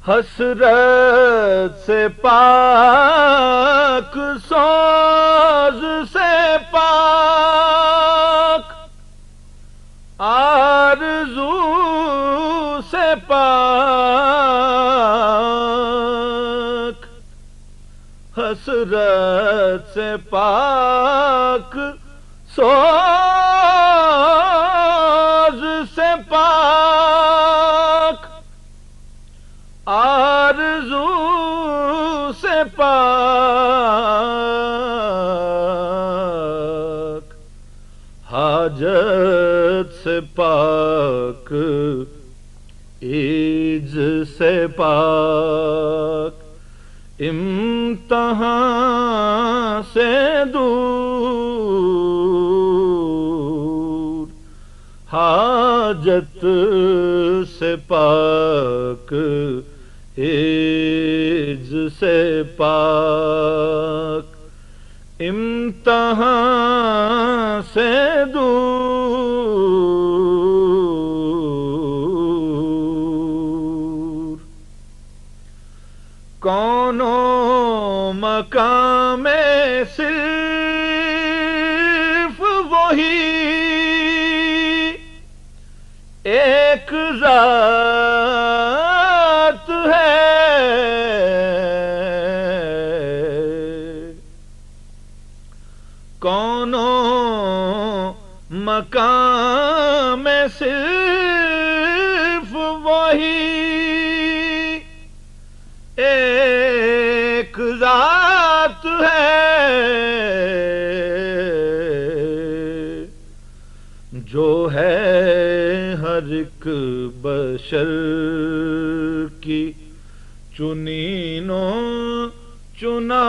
حسرت سے پاک، سوز سے پاک، آرزو سے پاک، حسرت سے پاک، سوز سے پاک، آرزو سے پاک، حاجت سے پاک، عجز سے پاک، امتحان سے دور، حاجت سے پاک، عجز سے پاک، امتحان سے دور، کونوں مقام میں صرف وہی ایک ذات ہے، کونوں مقام میں صرف وہی ایک ذات ہے، جو ہے ہر ایک بشر کی چنینوں چنا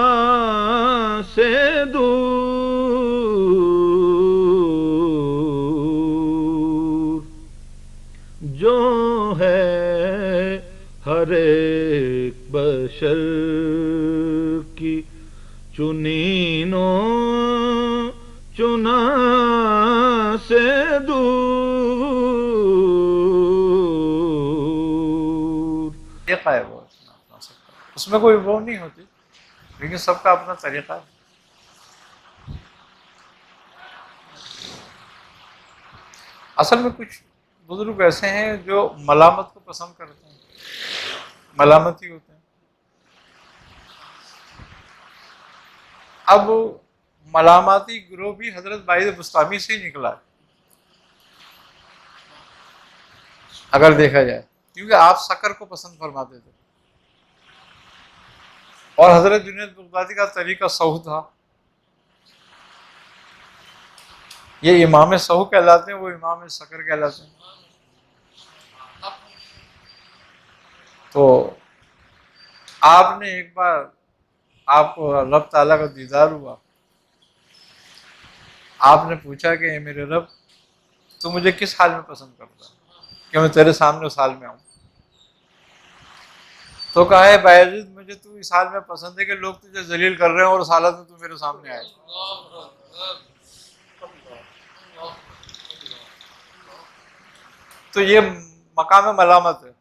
سے دور، جو ہے ہر ایک بشر کی چنینوں چنا سے دور۔ طریقہ ہے وہ اپنا سب کا، اس میں کوئی وہ نہیں ہوتی، لیکن سب کا اپنا طریقہ ہے۔ اصل میں کچھ بزرگ ایسے ہیں جو ملامت کو پسند کرتے ہیں، ملامتی ہوتے ہیں۔ اب ملامتی گروہ بھی حضرت باعث بستامی سے ہی نکلا ہے اگر دیکھا جائے، کیونکہ آپ سکر کو پسند فرماتے تھے، اور حضرت جنید بغدادی کا طریقہ سہو تھا، یہ امام سہو کہلاتے ہیں، وہ امام سکر کہلاتے ہیں۔ تو آپ نے ایک بار، آپ کو رب تعالیٰ کا دیدار ہوا، آپ نے پوچھا کہ اے میرے رب، تو مجھے کس حال میں پسند کرتا ہے کہ میں تیرے سامنے اس حال میں آؤں؟ تو کہا ہے باعزید، مجھے تو اس حال میں پسند ہے کہ لوگ تجھے ذلیل کر رہے ہیں اور اس حالت میں تو میرے سامنے آئے۔ تو یہ مقام ملامت ہے،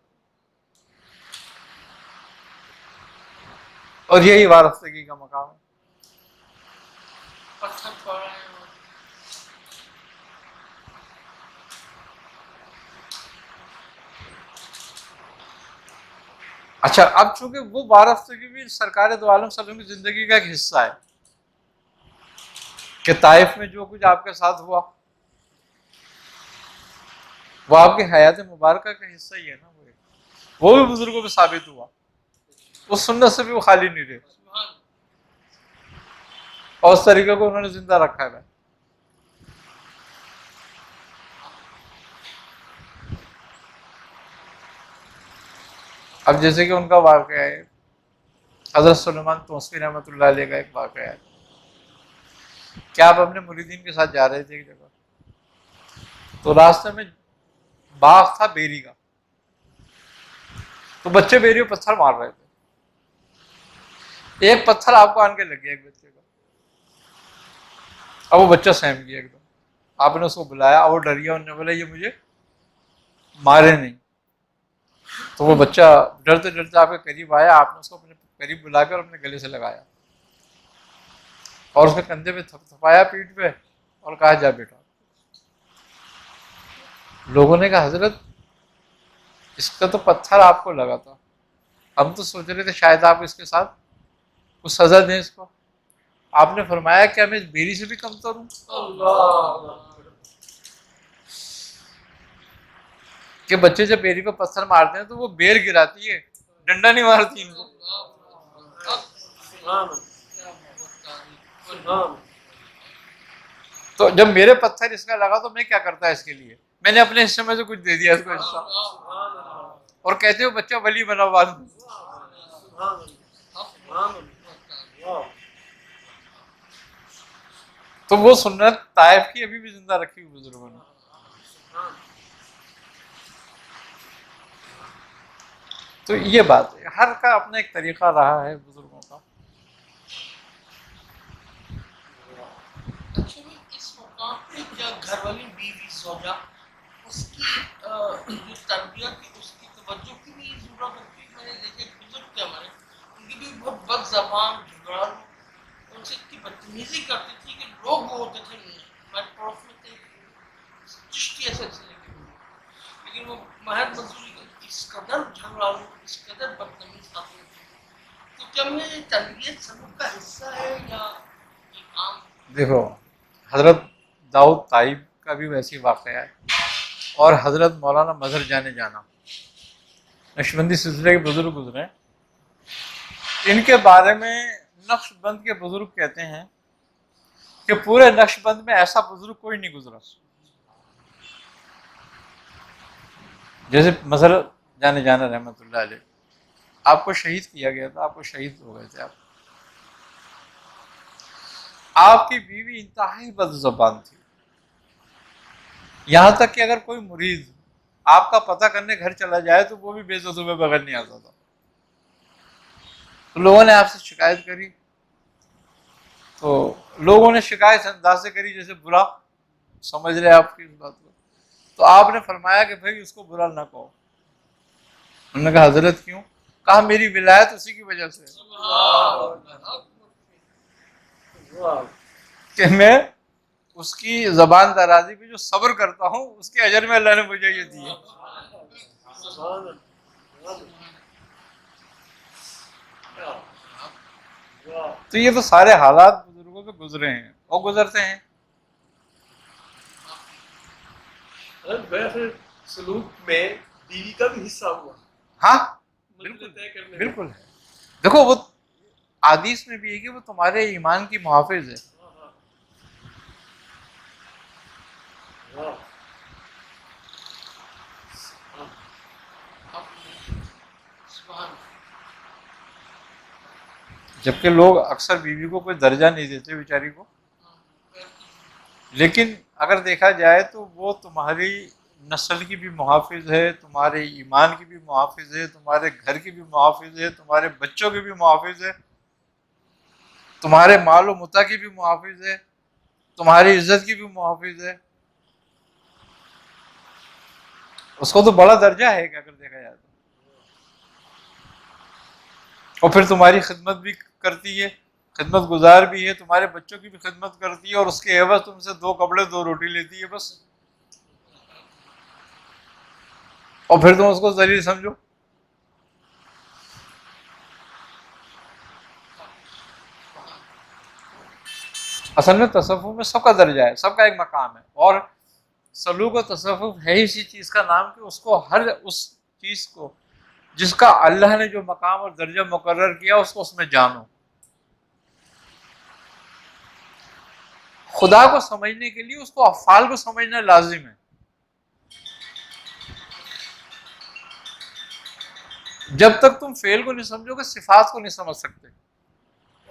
اور یہی وارفتگی کا مقام ہے۔ اچھا، اب چونکہ وہ وارفتگی بھی سرکار دو عالم صلی اللہ علیہ وسلم کی زندگی کا ایک حصہ ہے کہ طائف میں جو کچھ آپ کے ساتھ ہوا وہ آپ کی حیات مبارکہ کا حصہ ہی ہے نا، وہ بھی بزرگوں پہ ثابت ہوا، اس سنت سے بھی وہ خالی نہیں رہے، اور اس طریقے کو انہوں نے زندہ رکھا ہے۔ اب جیسے کہ ان کا واقعہ ہے، حضرت سلیمان توسیع رحمۃ اللہ علیہ کا ایک واقعہ ہے کہ آپ اپنے مریدین کے ساتھ جا رہے تھے ایک جگہ، تو راستے میں باغ تھا بیری کا، تو بچے بیری کو پتھر مار رہے تھے، ایک پتھر آپ کو آن کے لگ گیا ایک بچے کا، اب وہ بچہ سہم گیا ایک دم، آپ نے اس کو بلایا، اب وہ ڈر گیا، انہوں نے بولا یہ مجھے مارے نہیں، تو وہ بچہ ڈرتے ڈرتے آپ کے قریب آیا، آپ نے اس کو اپنے قریب بلا کر اپنے گلے سے لگایا اور اس کے کندھے پہ تھپایا پیٹھ پہ اور کہا جا بیٹا. لوگوں نے کہا حضرت اس کا تو پتھر آپ کو لگا تھا، ہم تو سوچ رہے تھے شاید آپ اس کے ساتھ کچھ سزا دیں اس کو. آپ نے فرمایا کہ میں بیری سے بھی کمتر ہوں کہ بچے جب بیری پہ پتھر مارتے ہیں تو وہ بیر گراتی ہے، ڈنڈا نہیں مارتی ان کو. تو جب میرے پتھر اس کا لگا تو میں کیا کرتا ہے اس کے لیے، میں نے اپنے حصے میں سے کچھ دے دیا اس کو حصہ. اور کہتے ہو بچہ ولی بنا بعد میں. تو وہ سنت طائف کی ابھی بھی زندہ رکھی ہوئی بزرگوں نے. تو یہ بات ہے، ہر کا اپنا ایک طریقہ رہا ہے بزرگوں کا. اچھا اس مقام پہ کیا گھر والی بیوی زوجہ اس کی جو تربیت کی اس کی توجہ کی بھی ضرورت ہوتی ہے؟ میں نے دیکھے بزرگ تھے ہمارے، ان کی بھی بہت بد زبان جھگڑالو، ان سے اتنی بدتمیزی کرتی تھی کہ لوگ وہ ہوتے تھے ہمارے پڑوس میں تھے چشتی سلسلے کے، لیکن وہ محض مزدوری اس قدر جھگڑالو اس قدر بدتمیز آتے تھے. تو کیا میں تربیت سلوک کا حصہ ہے یا ایک عام؟ دیکھو حضرت داؤد طائب کا بھی ویسی واقعہ ہے، اور حضرت مولانا مظہر جانا نقشبندی سلسلے کے بزرگ گزرے. ان کے بارے میں نقش بند کے بزرگ کہتے ہیں کہ پورے نقش بند میں ایسا بزرگ کوئی نہیں گزرا. جیسے مظہر جانا رحمۃ اللہ علیہ، آپ کو شہید کیا گیا تھا، آپ کو شہید ہو گئے تھے. آپ کی بیوی انتہائی بد زبان تھی، یہاں تک کہ اگر کوئی مرید آپ کا پتہ کرنے گھر چلا جائے تو وہ بھی بے عزت ہوئے بغیر نہیں آتا تھا. تو لوگوں نے آپ سے شکایت کری، تو لوگوں نے شکایت انداز سے کری جیسے برا سمجھ رہے آپ کی اس بات کو. تو آپ نے فرمایا کہ بھائی اس کو برا نہ کہو. انہوں نے کہا حضرت کیوں؟ کہا میری ولایت اسی کی وجہ سے کہ میں اس کی زبان درازی پہ جو صبر کرتا ہوں اس کے اجر میں اللہ نے مجھے یہ دی ہے. تو یہ تو سارے حالات بزرگوں کے گزرے ہیں اور گزرتے ہیں. سلوک میں بیوی کا بھی حصہ ہوا. ہاں بالکل ہے. دیکھو وہ حدیث میں بھی ہے کہ وہ تمہارے ایمان کی محافظ ہے. جبکہ لوگ اکثر بیوی کو کوئی درجہ نہیں دیتے بیچاری کو، لیکن اگر دیکھا جائے تو وہ تمہاری نسل کی بھی محافظ ہے، تمہارے ایمان کی بھی محافظ ہے، تمہارے گھر کی بھی محافظ ہے، تمہارے بچوں کی بھی محافظ ہے، تمہارے مال و متاع کی بھی محافظ ہے، تمہاری عزت کی بھی محافظ ہے. اس کو تو بڑا درجہ ہے کہ اگر دیکھا جائے تو. اور پھر تمہاری خدمت بھی کرتی ہے، خدمت گزار بھی ہے، تمہارے بچوں کی بھی خدمت کرتی ہے، اور اس کے عوض تم سے 2 کپڑے 2 روٹی لیتی ہے بس. اور پھر تم اس کو ذلیل سمجھو. اصل میں تصوف میں سب کا درجہ ہے، سب کا ایک مقام ہے، اور سلوک و تصوف ہے اسی چیز کا نام کہ اس کو ہر اس چیز کو جس کا اللہ نے جو مقام اور درجہ مقرر کیا اس کو اس میں جانو. خدا کو سمجھنے کے لیے اس کو افعال کو سمجھنا لازم ہے. جب تک تم فعل کو نہیں سمجھو گے صفات کو نہیں سمجھ سکتے.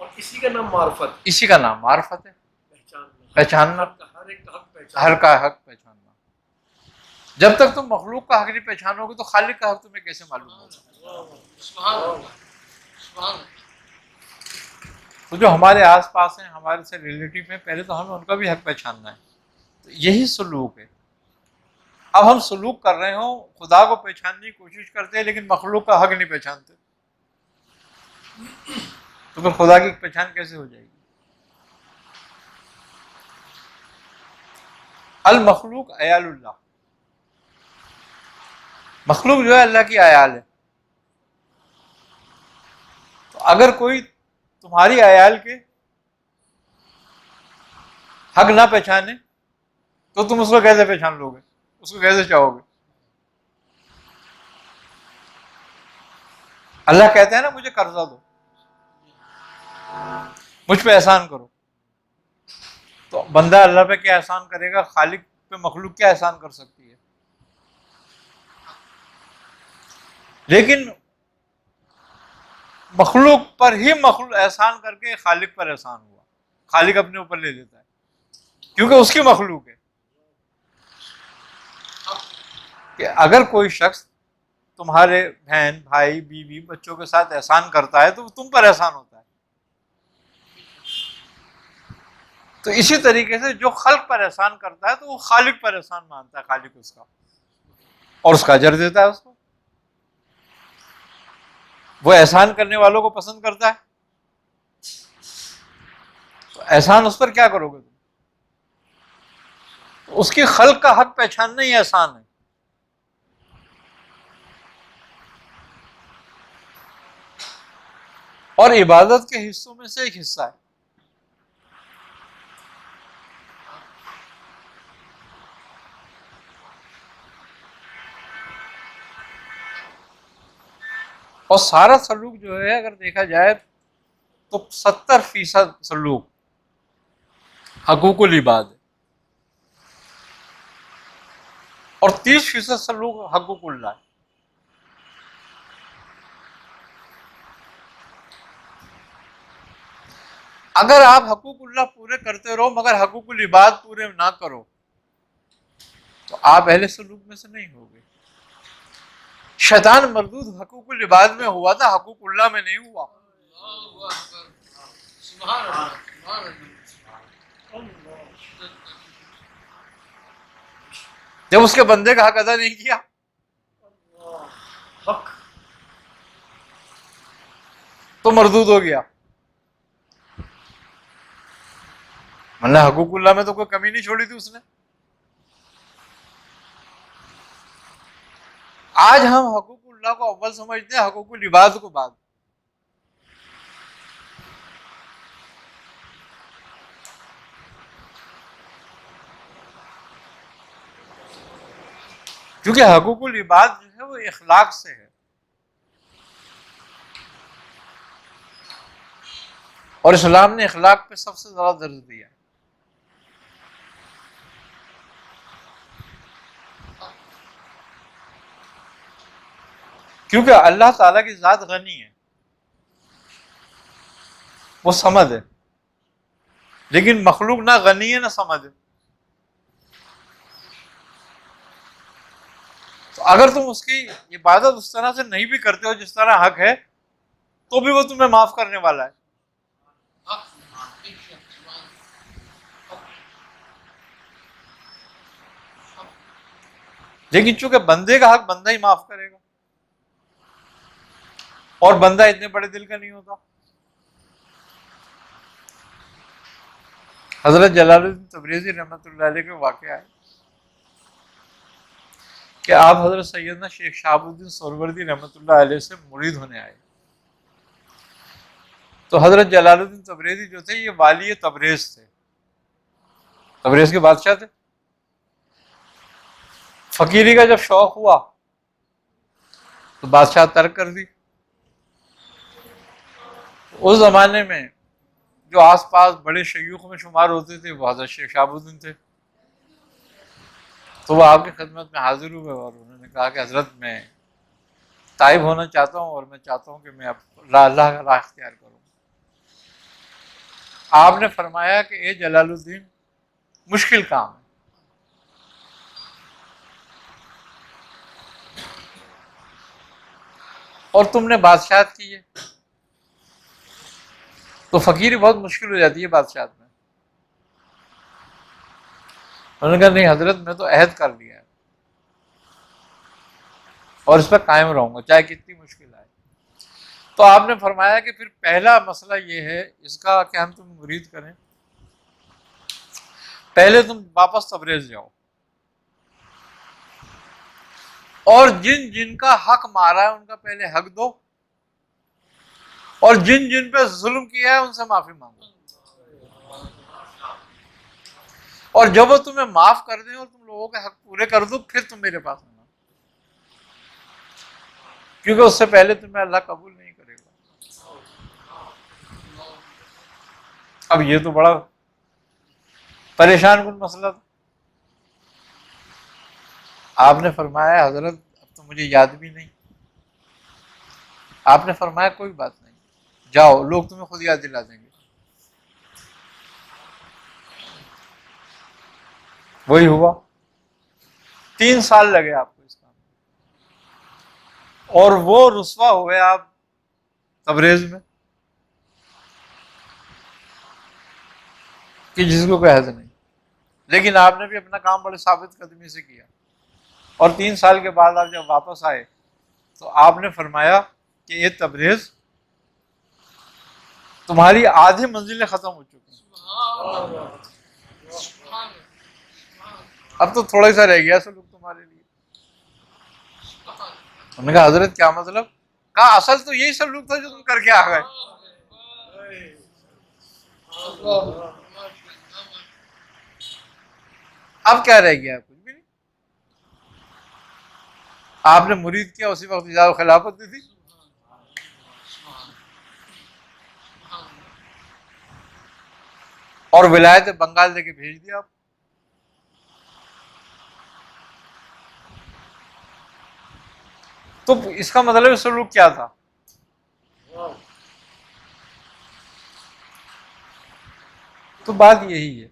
اور اسی کا نام معرفت، اسی کا نام معرفت ہے، پہچاننا، ہر ایک کا حق پہچاننا. ہر کا حق پہچاننا. جب تک تم مخلوق کا حق نہیں پہچانو گے تو خالق کا حق تمہیں کیسے معلوم ہوگا؟ سبحان اللہ سبحان اللہ. تو جو ہمارے آس پاس ہیں، ہمارے سے ریلیٹیو ہیں، پہلے تو ہمیں ان کا بھی حق پہچاننا ہے. تو یہی سلوک ہے. اب ہم سلوک کر رہے ہوں، خدا کو پہچاننے کی کوشش کرتے ہیں لیکن مخلوق کا حق نہیں پہچانتے، تو پھر خدا کی پہچان کیسے ہو جائے گی؟ المخلوق عیال اللہ، مخلوق جو ہے اللہ کی عیال ہے. تو اگر کوئی تمہاری عیال کے حق نہ پہچانے تو تم اس کو کیسے پہچان لو گے، اس کو کیسے چاہو گے؟ اللہ کہتے ہیں نا مجھے قرضہ دو، مجھ پہ احسان کرو. تو بندہ اللہ پہ کیا احسان کرے گا؟ خالق پہ مخلوق کیا احسان کر سکتی ہے؟ لیکن مخلوق پر ہی مخلوق احسان کر کے خالق پر احسان ہوا، خالق اپنے اوپر لے لیتا ہے کیونکہ اس کی مخلوق ہے. کہ اگر کوئی شخص تمہارے بہن بھائی بیوی بچوں کے ساتھ احسان کرتا ہے تو تم پر احسان ہوتا ہے. تو اسی طریقے سے جو خلق پر احسان کرتا ہے تو وہ خالق پر احسان مانتا ہے، خالق اس کا، اور اس کا اجر دیتا ہے اس کو. وہ احسان کرنے والوں کو پسند کرتا ہے، تو احسان اس پر کیا کرو گے تم؟ اس کی خلق کا حق پہچاننا ہی احسان ہے. اور عبادت کے حصوں میں سے ایک حصہ ہے. اور سارا سلوک جو ہے اگر دیکھا جائے تو 70% سلوک حقوق العباد ہے اور 30% سلوک حقوق اللہ ہے. اگر آپ حقوق اللہ پورے کرتے رہو مگر حقوق العباد پورے نہ کرو تو آپ اہل سلوک میں سے نہیں ہوگے. شیطان مردود حقوق العباد میں ہوا تھا، حقوق اللہ میں نہیں ہوا. سبحان اللہ، سبحان اللہ. جب اس کے بندے کا حق ادا نہیں کیا حق تو مردود ہو گیا. ورنہ حقوق اللہ میں تو کوئی کمی نہیں چھوڑی تھی اس نے. آج ہم حقوق اللہ کو اول سمجھتے ہیں، حقوق العباد کو بعد. کیونکہ حقوق العباد جو ہے وہ اخلاق سے ہے، اور اسلام نے اخلاق پہ سب سے زیادہ درج دیا. کیونکہ اللہ تعالیٰ کی ذات غنی ہے، وہ صمد ہے، لیکن مخلوق نہ غنی ہے نہ صمد ہے. تو اگر تم اس کی عبادت اس طرح سے نہیں بھی کرتے ہو جس طرح حق ہے تو بھی وہ تمہیں معاف کرنے والا ہے. لیکن چونکہ بندے کا حق بندہ ہی معاف کرے گا، اور بندہ اتنے بڑے دل کا نہیں ہوتا. حضرت جلال الدین تبریزی رحمۃ اللہ علیہ کے واقعہ ہے کہ آپ حضرت سیدنا شیخ شہاب الدین سہروردی رحمۃ اللہ علیہ سے مرید ہونے آئے. تو حضرت جلال الدین تبریزی جو تھے یہ والی تبریز تھے، تبریز کے بادشاہ تھے. فقیری کا جب شوق ہوا تو بادشاہ ترک کر دی. اس زمانے میں جو آس پاس بڑے شیوخ میں شمار ہوتے تھے وہ حضرت شیخ شہاب الدین تھے. تو وہ آپ کی خدمت میں حاضر ہوئے اور انہوں نے کہا کہ حضرت میں تائب ہونا چاہتا ہوں اور میں چاہتا ہوں کہ میں اللہ کا راہ اختیار کروں. آپ نے فرمایا کہ اے جلال الدین مشکل کام ہے، اور تم نے بادشاہت کی ہے تو فقیری بہت مشکل ہو جاتی ہے بادشاہت میں. انہوں نے کہا نہیں حضرت میں تو عہد کر لیا ہے اور اس پہ قائم رہوں گا چاہے کتنی مشکل آئے. تو آپ نے فرمایا کہ پھر پہلا مسئلہ یہ ہے اس کا کہ ہم تم مرید کریں. پہلے تم واپس تبریز جاؤ اور جن جن کا حق مارا ہے ان کا پہلے حق دو اور جن جن پہ ظلم کیا ہے ان سے معافی مانگو. اور جب وہ تمہیں معاف کر دیں اور تم لوگوں کے حق پورے کر دو پھر تم میرے پاس آنا، کیونکہ اس سے پہلے تمہیں اللہ قبول نہیں کرے گا. اب یہ تو بڑا پریشان کن مسئلہ تھا. آپ نے فرمایا حضرت اب تو مجھے یاد بھی نہیں. آپ نے فرمایا کوئی بات نہیں، جاؤ لوگ تمہیں خود یاد دلا دیں گے. وہی ہوا. 3 سال لگے آپ کو اس کام میں، اور وہ رسوا ہوئے آپ تبریز میں کہ جس کو کوئی حد نہیں. لیکن آپ نے بھی اپنا کام بڑے ثابت قدمی سے کیا، اور 3 سال کے بعد آپ جب واپس آئے تو آپ نے فرمایا کہ یہ تبریز تمہاری آدھی منزلیں ختم ہو چکی ہیں، اب تو تھوڑا سا رہ گیا سلوک تمہارے لیے. انہوں نے کہا حضرت کیا مطلب؟ کہا اصل تو یہی سلوک تھا جو تم کر کے آ گئے. اب کیا رہ گیا؟ کچھ بھی نہیں. آپ نے مرید کیا، اسی وقت اجازت خلافت دی تھی. اور ولایت بنگال دے کے بھیج دیا آپ. تو اس کا مطلب سلوک کیا تھا؟ تو بات یہی ہے،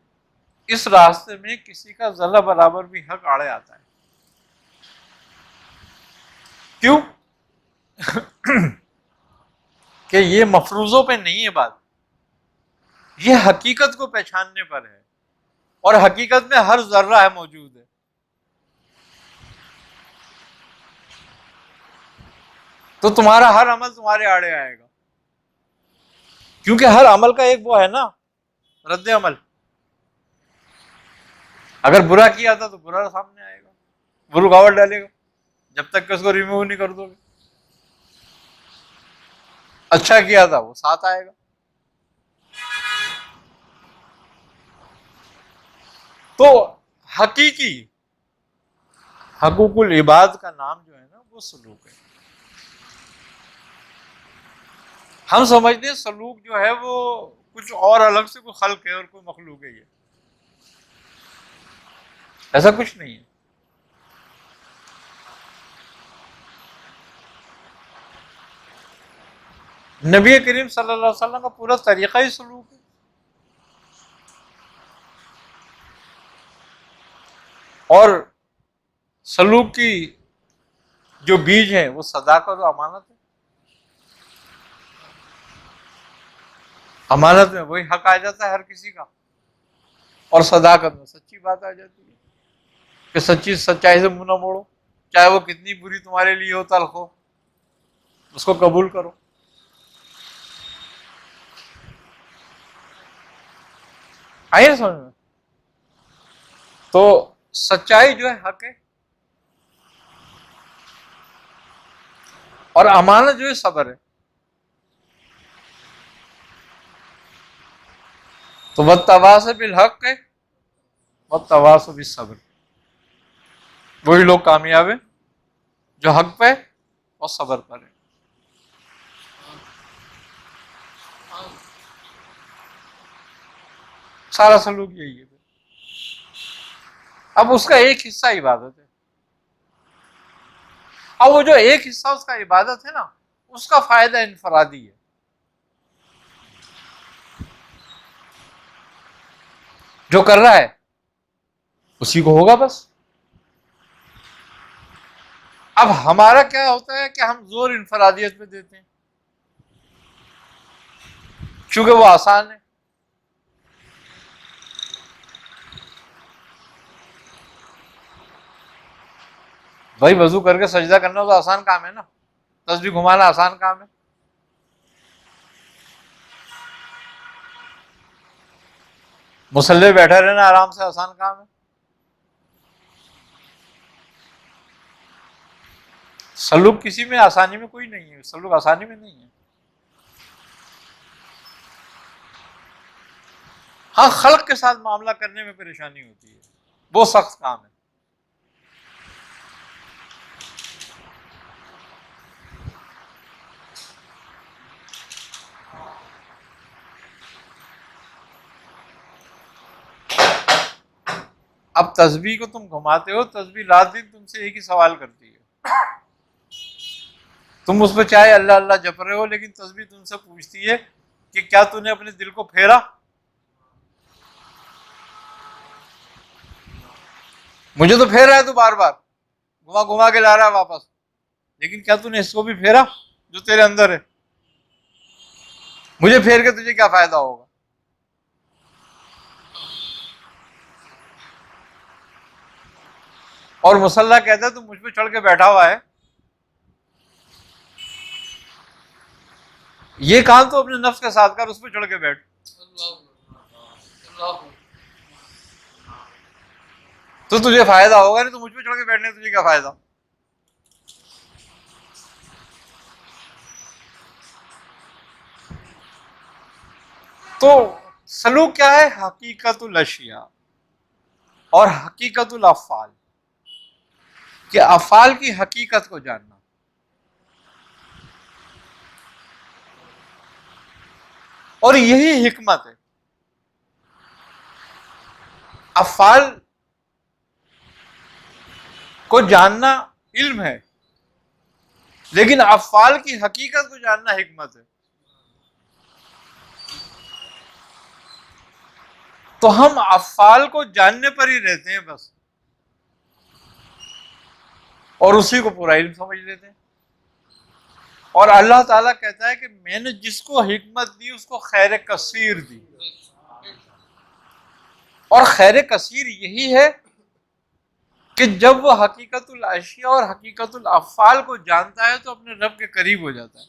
اس راستے میں کسی کا ذرہ برابر بھی حق آڑے آتا ہے. کیوں؟ کہ یہ مفروضوں پہ نہیں ہے بات، یہ حقیقت کو پہچاننے پر ہے، اور حقیقت میں ہر ذرہ ہے موجود ہے. تو تمہارا ہر عمل تمہارے آڑے آئے گا، کیونکہ ہر عمل کا ایک وہ ہے نا رد عمل. اگر برا کیا تھا تو برا سامنے آئے گا، وہ رکاوٹ ڈالے گا جب تک کہ اس کو ریموو نہیں کر دو گے. اچھا کیا تھا وہ ساتھ آئے گا. تو حقیقی حقوق العباد کا نام جو ہے نا وہ سلوک ہے. ہم سمجھتے ہیں سلوک جو ہے وہ کچھ اور الگ سے کوئی خلق ہے اور کوئی مخلوق ہے. یہ ایسا کچھ نہیں ہے. نبی کریم صلی اللہ علیہ وسلم کا پورا طریقہ ہی سلوک ہے. اور سلوک کی جو بیج ہیں وہ صداقت و امانت ہے. امانت میں وہی حق آ جاتا ہے ہر کسی کا، اور صداقت میں سچی بات آ جاتی ہے کہ سچائی سے منہ نہ موڑو، چاہے وہ کتنی بری تمہارے لیے ہو، تلخ ہو، اس کو قبول کرو. آئیے سمجھ میں. تو سچائی جو ہے حق ہے، اور امانت جو ہے صبر ہے. تو وَالتَّوَاصَوْا بِالْحَقِّ وَالتَّوَاصَوْا بِالصَّبْرِ. وہی لوگ کامیاب ہیں جو حق پہ اور صبر پر ہیں. سارا سلوک یہی ہے. اب اس کا ایک حصہ عبادت ہے. اب وہ جو ایک حصہ اس کا عبادت ہے نا، اس کا فائدہ انفرادی ہے. جو کر رہا ہے اسی کو ہوگا بس. اب ہمارا کیا ہوتا ہے کہ ہم زور انفرادیت پہ دیتے ہیں چونکہ وہ آسان ہے. بھائی وضو کر کے سجدہ کرنا تو آسان کام ہے نا، تسبیح گھمانا آسان کام ہے. مصلی بیٹھا رہنا آرام سے آسان کام ہے. سلوک کسی میں آسانی میں کوئی نہیں ہے، سلوک آسانی میں نہیں ہے. ہاں خلق کے ساتھ معاملہ کرنے میں پریشانی ہوتی ہے، وہ سخت کام ہے. اب تسبیح کو تم گھماتے ہو، تسبیح رات دن تم سے ایک ہی سوال کرتی ہے. تم اس پہ چاہے اللہ اللہ جپ رہے ہو، لیکن تسبیح تم سے پوچھتی ہے کہ کیا تو نے اپنے دل کو پھیرا؟ مجھے تو پھیر رہا ہے تو بار بار گھما گھما کے لا رہا ہے واپس، لیکن کیا تو نے اس کو بھی پھیرا جو تیرے اندر ہے؟ مجھے پھیر کے تجھے کیا فائدہ ہوگا؟ اور مصلی کہتا ہے تو مجھ پہ چڑھ کے بیٹھا ہوا ہے. یہ کام تو اپنے نفس کے ساتھ کر، اس پہ چڑھ کے بیٹھ. تو تجھے فائدہ ہوگا نہیں، تو مجھ پہ چڑھ کے بیٹھنے تجھے کیا فائدہ؟ تو سلوک کیا ہے؟ حقیقت الاشیاء اور حقیقت الافعال، کہ افعال کی حقیقت کو جاننا. اور یہی حکمت ہے. افعال کو جاننا علم ہے، لیکن افعال کی حقیقت کو جاننا حکمت ہے. تو ہم افعال کو جاننے پر ہی رہتے ہیں بس، اور اسی کو پورا علم سمجھ لیتے ہیں. اور اللہ تعالیٰ کہتا ہے کہ میں نے جس کو حکمت دی اس کو خیر کثیر دی. اور خیر کثیر یہی ہے کہ جب وہ حقیقت الاشیاء اور حقیقت الافعال کو جانتا ہے تو اپنے رب کے قریب ہو جاتا ہے.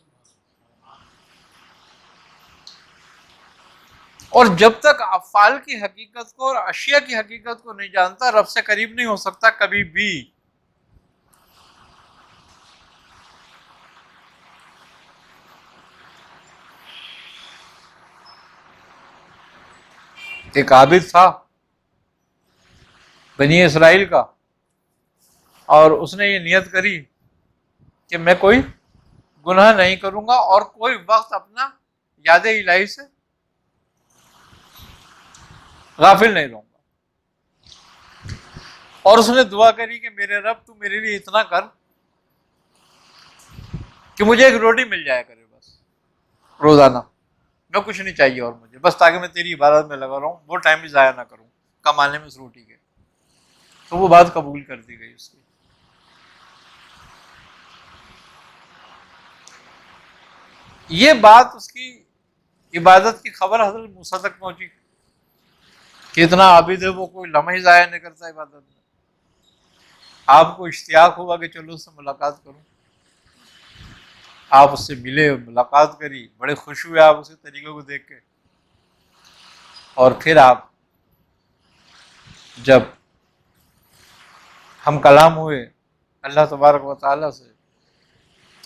اور جب تک افعال کی حقیقت کو اور اشیاء کی حقیقت کو نہیں جانتا، رب سے قریب نہیں ہو سکتا کبھی بھی. ایک عابد تھا بنی اسرائیل کا، اور اس نے یہ نیت کری کہ میں کوئی گناہ نہیں کروں گا اور کوئی وقت اپنا یاد الہی سے غافل نہیں رہوں گا. اور اس نے دعا کری کہ میرے رب تو میرے لیے اتنا کر کہ مجھے ایک روٹی مل جایا کرے بس روزانہ، میں کچھ نہیں چاہیے اور مجھے بس، تاکہ میں تیری عبادت میں لگا رہوں، وہ ٹائم بھی ضائع نہ کروں کمانے میں اس روٹی کے. تو وہ بات قبول کر دی گئی اس کی. یہ بات اس کی عبادت کی خبر حضرت موسیٰ تک پہنچی کہ اتنا عابد ہے وہ کوئی لمحہ ہی ضائع نہیں کرتا عبادت میں. آپ کو اشتیاق ہوا کہ چلو اس سے ملاقات کروں، آپ اس سے ملے، ملاقات کری، بڑے خوش ہوئے آپ اس کے طریقے کو دیکھ کے. اور پھر آپ جب ہم کلام ہوئے اللہ تبارک و تعالیٰ سے،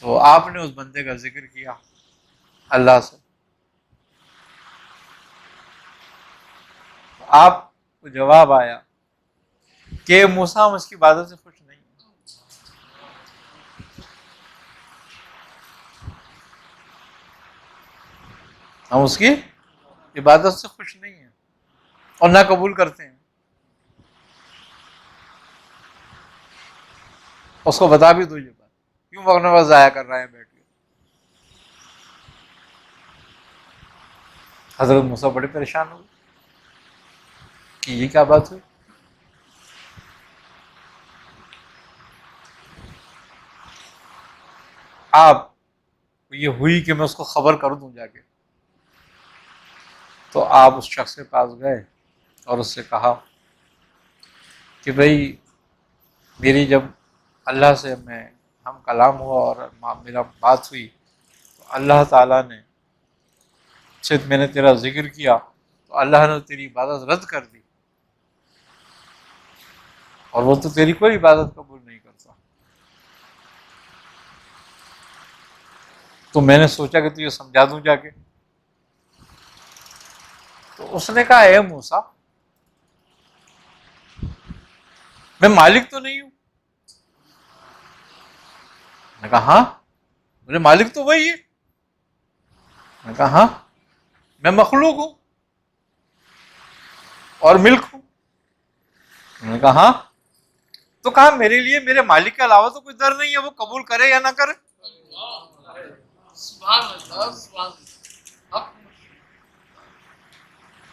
تو آپ نے اس بندے کا ذکر کیا اللہ سے. آپ کو جواب آیا کہ موسیٰ ہم اس کی عبادت سے خوش نہیں ہیں. ہم اس کی عبادت سے خوش نہیں ہیں اور نہ قبول کرتے ہیں. اس کو بتا بھی دو یہ بات، کیوں وقت وقت ضائع کر رہے ہیں بیٹھ کے. حضرت موسیٰ بڑے پریشان ہوئے کہ یہ کیا بات ہوئی. آپ یہ ہوئی کہ میں اس کو خبر کر دوں جا کے. تو آپ اس شخص کے پاس گئے اور اس سے کہا کہ بھائی میری جب اللہ سے ہم کلام ہوا اور میرا بات ہوئی، تو اللہ تعالیٰ نے میں نے تیرا ذکر کیا تو اللہ نے تیری عبادت رد کر دی، اور وہ تو تیری کوئی عبادت قبول نہیں کرتا۔ تو میں نے سوچا کہ تجھے سمجھا دوں جا کے۔ تو اس نے کہا اے موسیٰ، میں مالک تو نہیں ہوں؟ میں نے کہا ہاں، میرے مالک تو وہی ہے۔ میں نے کہا ہاں، میں مخلوق ہوں اور ملک ہوں۔ میں نے کہا ہاں، تو کہا میرے لیے میرے مالک کے علاوہ تو کوئی در نہیں ہے، وہ قبول کرے یا نہ کرے۔ سبحان اللہ، سبحان اللہ۔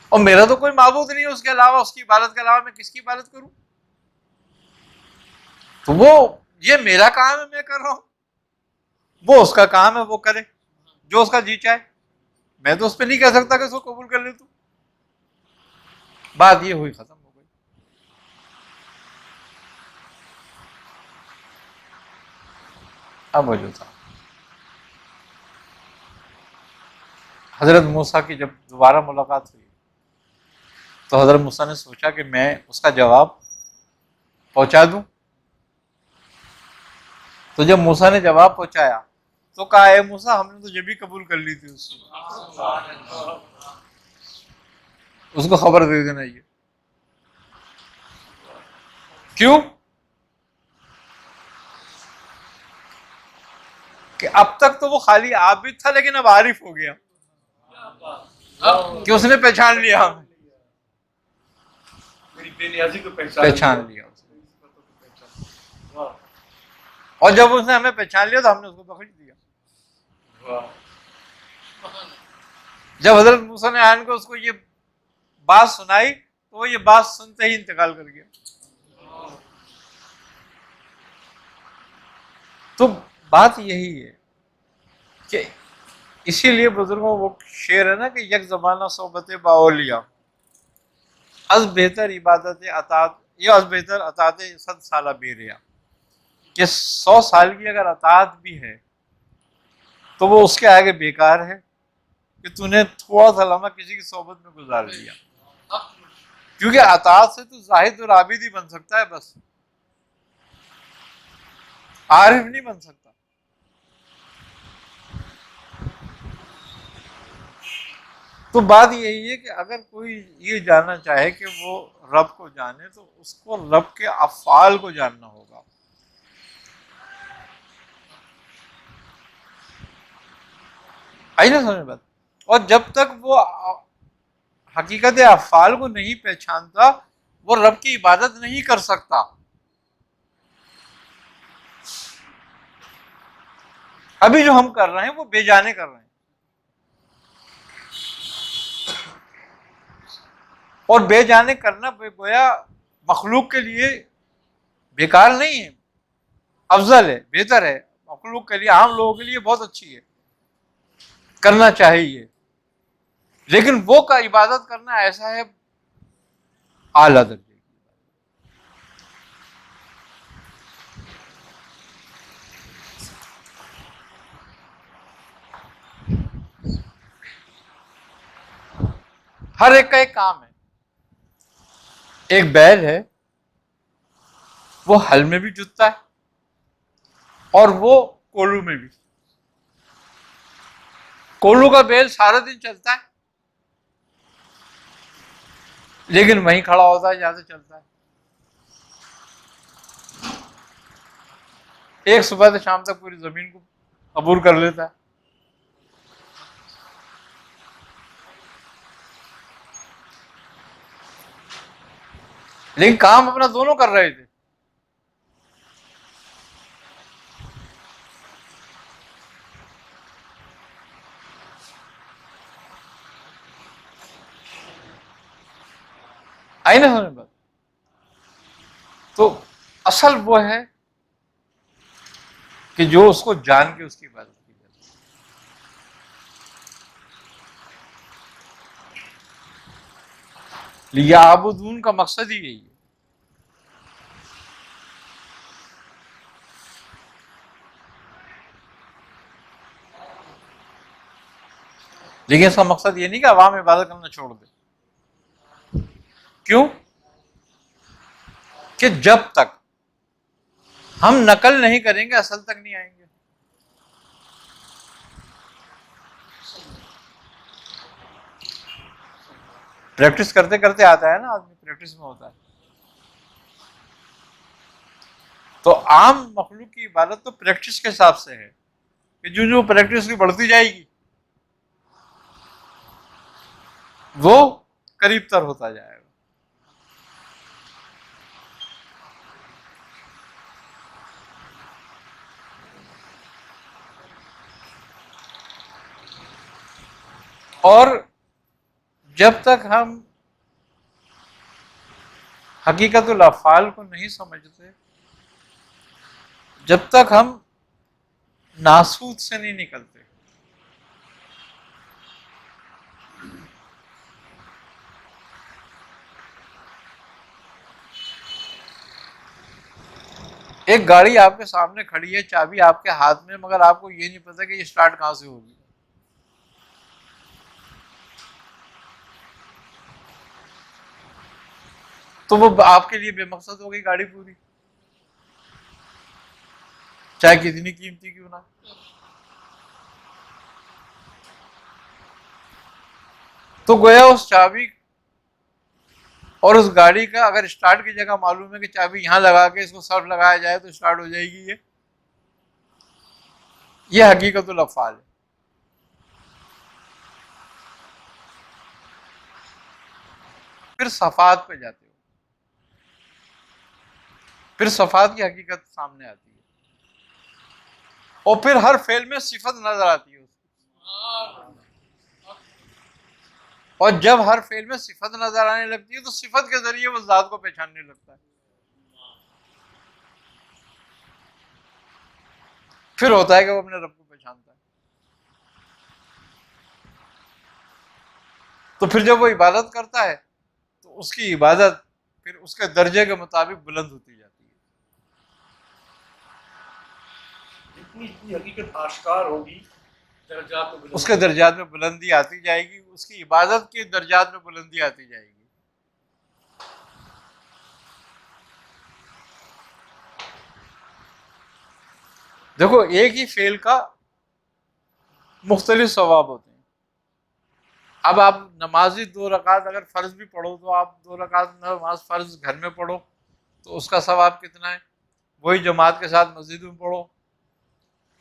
اور میرا تو کوئی معبود نہیں ہے اس کے علاوہ، اس کی عبادت کے علاوہ میں کس کی عبادت کروں؟ تو یہ میرا کام ہے، میں کر رہا ہوں، وہ اس کا کام ہے، وہ کرے جو اس کا جی چاہے، میں تو اس پہ نہیں کہہ سکتا کہ اس کو قبول کر لے۔ تو بات یہ ہوئی، ختم ہو گئی۔ اب وہ جو تھا حضرت موسیٰ کی جب دوبارہ ملاقات ہوئی تو حضرت موسیٰ نے سوچا کہ میں اس کا جواب پہنچا دوں۔ تو جب موسیٰ نے جواب پہنچایا تو کہا اے موسیٰ، ہم نے تو جب بھی قبول کر لی تھی، اس کو خبر دے دینا۔ یہ کیوں؟ کہ اب تک تو وہ خالی عابد تھا، لیکن اب عارف ہو گیا، کہ اس نے پہچان لیا، ہمیں میری بے نیازی کو پہچان لیا۔ اور جب اس نے ہمیں پہچان لیا تو ہم نے اس کو بخش دیا۔ جب حضرت موسیٰ نے آن کو اس کو یہ بات سنائی تو وہ یہ بات سنتے ہی انتقال کر گیا۔ تو بات یہی ہے کہ اسی لیے بزرگوں وہ شعر ہے نا کہ یک زمانہ صحبت باولیا، از بہتر عبادت اطاعت، یہ از بہتر اطاعت 100 سالہ بیریا، کہ 100 سال کی اگر اطاعت بھی ہے تو وہ اس کے آگے بیکار ہے کہ تو نے تھوڑا سا لمحہ کسی کی صحبت میں گزار دیا۔ کیونکہ اطاعت سے تو زاہد اور عابد ہی بن سکتا ہے، بس عارف نہیں بن سکتا۔ تو بات یہی ہے کہ اگر کوئی یہ جاننا چاہے کہ وہ رب کو جانے تو اس کو رب کے افعال کو جاننا ہوگا۔ آئی نا سمجھ بات؟ اور جب تک وہ حقیقت افعال کو نہیں پہچانتا وہ رب کی عبادت نہیں کر سکتا۔ ابھی جو ہم کر رہے ہیں وہ بے جانے کر رہے ہیں، اور بے جانے کرنا گویا مخلوق کے لیے بیکار نہیں ہے، افضل ہے، بہتر ہے، مخلوق کے لیے، عام لوگوں کے لیے بہت اچھی ہے، کرنا چاہیے۔ لیکن وہ کا عبادت کرنا ایسا ہے اعلیٰ درجے کی۔ ہر ایک کا ایک کام ہے۔ ایک بیل ہے، وہ ہل میں بھی جتتا ہے اور وہ کولو میں بھی۔ کولو کا بیل سارا دن چلتا ہے لیکن وہیں کھڑا ہوتا ہے جہاں سے چلتا ہے۔ ایک صبح سے شام تک پوری زمین کو عبور کر لیتا ہے۔ لیکن کام اپنا دونوں کر رہے تھے۔ آئی نا سمجھ بات؟ تو اصل وہ ہے کہ جو اس کو جان کے اس کی عبادت کی جاتی ہے۔ لیعبدون کا مقصد ہی یہی ہے۔ لیکن اس کا مقصد یہ نہیں کہ عوام عبادت کرنا چھوڑ دے. کیوں؟ کہ جب تک ہم نقل نہیں کریں گے اصل تک نہیں آئیں گے. پریکٹس کرتے کرتے آتا ہے نا آدمی، پریکٹس میں ہوتا ہے. تو عام مخلوق کی عبادت تو پریکٹس کے حساب سے ہے کہ جو پریکٹس کی بڑھتی جائے گی وہ قریب تر ہوتا جائے گا. اور جب تک ہم حقیقت الافعال کو نہیں سمجھتے، جب تک ہم ناسوت سے نہیں نکلتے، ایک گاڑی آپ کے سامنے کھڑی ہے، چابی آپ کے ہاتھ میں، مگر آپ کو یہ نہیں پتا کہ یہ سٹارٹ کہاں سے ہوگی. تو وہ آپ کے لیے بے مقصد ہو گئی گاڑی پوری، چاہے کتنی قیمتی کیوں نہ. تو گویا اس چابی اور اس گاڑی کا اگر اسٹارٹ کی جگہ معلوم ہے کہ چابی یہاں لگا کے اس کو سرف لگایا جائے تو اسٹارٹ ہو جائے گی. یہ حقیقت الافعال ہے. پھر صفات پہ جاتے ہو، پھر صفات کی حقیقت سامنے آتی ہے، اور پھر ہر فعل میں صفت نظر آتی ہے اس کی. اور جب ہر فعل میں صفت نظر آنے لگتی ہے تو صفت کے ذریعے وہ ذات کو پہچاننے لگتا ہے. پھر ہوتا ہے کہ وہ اپنے رب کو پہچانتا ہے. تو پھر جب وہ عبادت کرتا ہے تو اس کی عبادت پھر اس کے درجے کے مطابق بلند ہوتی جاتی ہے. جتنی حقیقت آشکار ہوگی درجات میں بلندی، اس کے درجات میں بلندی آتی جائے گی، اس کی عبادت کے درجات میں بلندی آتی جائے گی. دیکھو ایک ہی فعل کا مختلف ثواب ہوتے ہیں. اب آپ نمازی 2 رکعت اگر فرض بھی پڑھو تو آپ 2 رکعت نماز فرض گھر میں پڑھو تو اس کا ثواب کتنا ہے؟ وہی جماعت کے ساتھ مسجد میں پڑھو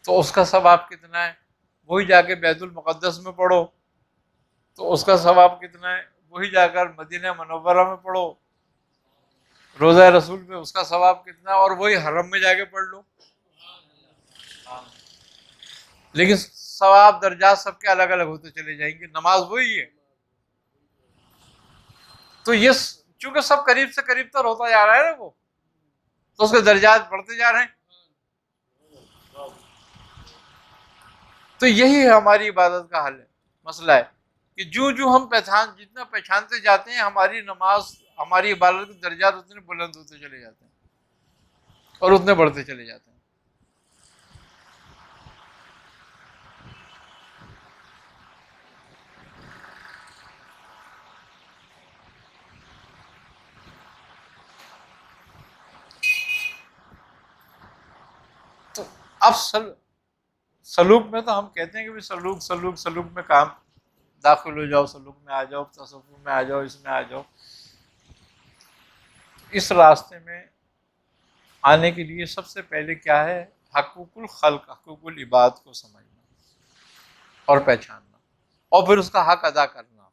تو اس کا ثواب کتنا ہے؟ وہی جا کے بیت المقدس میں پڑھو تو اس کا ثواب کتنا ہے؟ وہی جا کر مدینہ منورہ میں پڑھو روضہ رسول میں اس کا ثواب کتنا ہے؟ اور وہی حرم میں جا کے پڑھ لو. لیکن ثواب درجات سب کے الگ الگ ہوتے چلے جائیں گے، نماز وہی ہے. تو یہ چونکہ سب قریب سے قریب تر ہوتا جا رہا ہے نا وہ، تو اس کے درجات بڑھتے جا رہے ہیں. تو یہی ہماری عبادت کا حل ہے، مسئلہ ہے کہ جو ہم جتنا پہچانتے جاتے ہیں ہماری نماز ہماری عبادت کے درجات اتنے بلند ہوتے چلے جاتے ہیں اور اتنے بڑھتے چلے جاتے ہیں. تو اب سلوک میں تو ہم کہتے ہیں کہ بھی سلوک میں کام داخل ہو جاؤ، سلوک میں آ جاؤ، تصوف میں آ جاؤ، اس میں آ جاؤ. اس راستے میں آنے کے لیے سب سے پہلے کیا ہے؟ حقوق الخلق، حقوق العباد کو سمجھنا اور پہچاننا اور پھر اس کا حق ادا کرنا.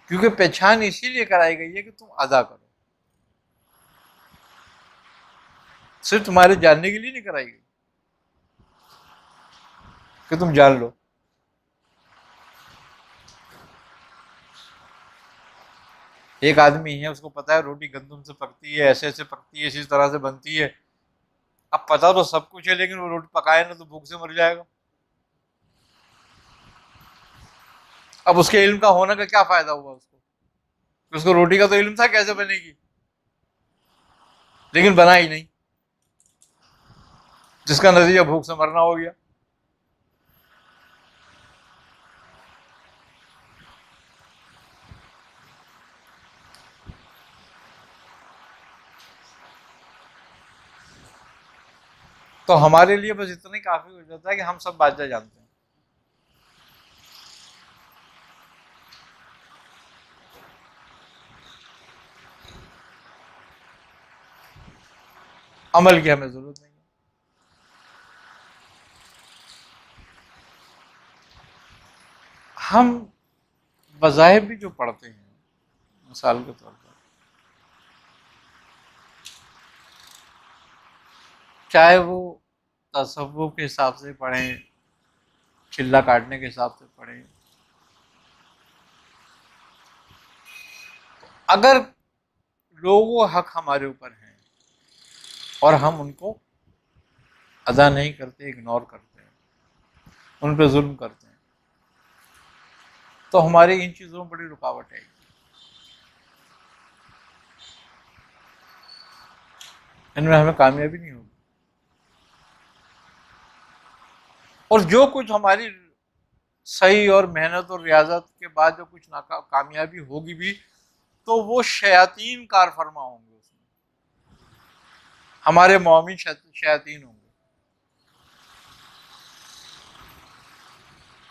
کیونکہ پہچان اسی لیے کرائی گئی ہے کہ تم ادا کرو، صرف تمہارے جاننے کے لیے نہیں کرائی گئی کہ تم جان لو. ایک آدمی ہے اس کو پتا ہے روٹی گندم سے پکتی ہے، ایسے ایسے پکتی ہے، اسی طرح سے بنتی ہے. اب پتا تو سب کچھ ہے لیکن وہ روٹی پکائے نا تو بھوک سے مر جائے گا. اب اس کے علم کا ہونے کا کیا فائدہ ہوا اس کو روٹی کا تو علم تھا کیسے بنے گی، لیکن بنا ہی نہیں، جس کا نتیجہ بھوک سے مرنا ہو گیا. تو ہمارے لیے بس اتنا ہی کافی ہو جاتا ہے کہ ہم سب بادشاہ جانتے ہیں. عمل کی ہمیں ضرورت نہیں ہے. ہم مذاہب بھی جو پڑھتے ہیں مثال کے طور پر، چاہے وہ تصوف کے حساب سے پڑھیں، چلا کاٹنے کے حساب سے پڑھیں، اگر لوگوں حق ہمارے اوپر ہیں اور ہم ان کو ادا نہیں کرتے، اگنور کرتے ہیں، ان پہ ظلم کرتے ہیں، تو ہماری ان چیزوں میں بڑی رکاوٹ ہے. ان میں ہمیں کامیابی نہیں ہوگی. اور جو کچھ ہماری صحیح اور محنت اور ریاضت کے بعد جو کچھ کامیابی ہوگی بھی، تو وہ شیاطین کار فرما ہوں گے، اس میں ہمارے مومن شیاطین ہوں گے.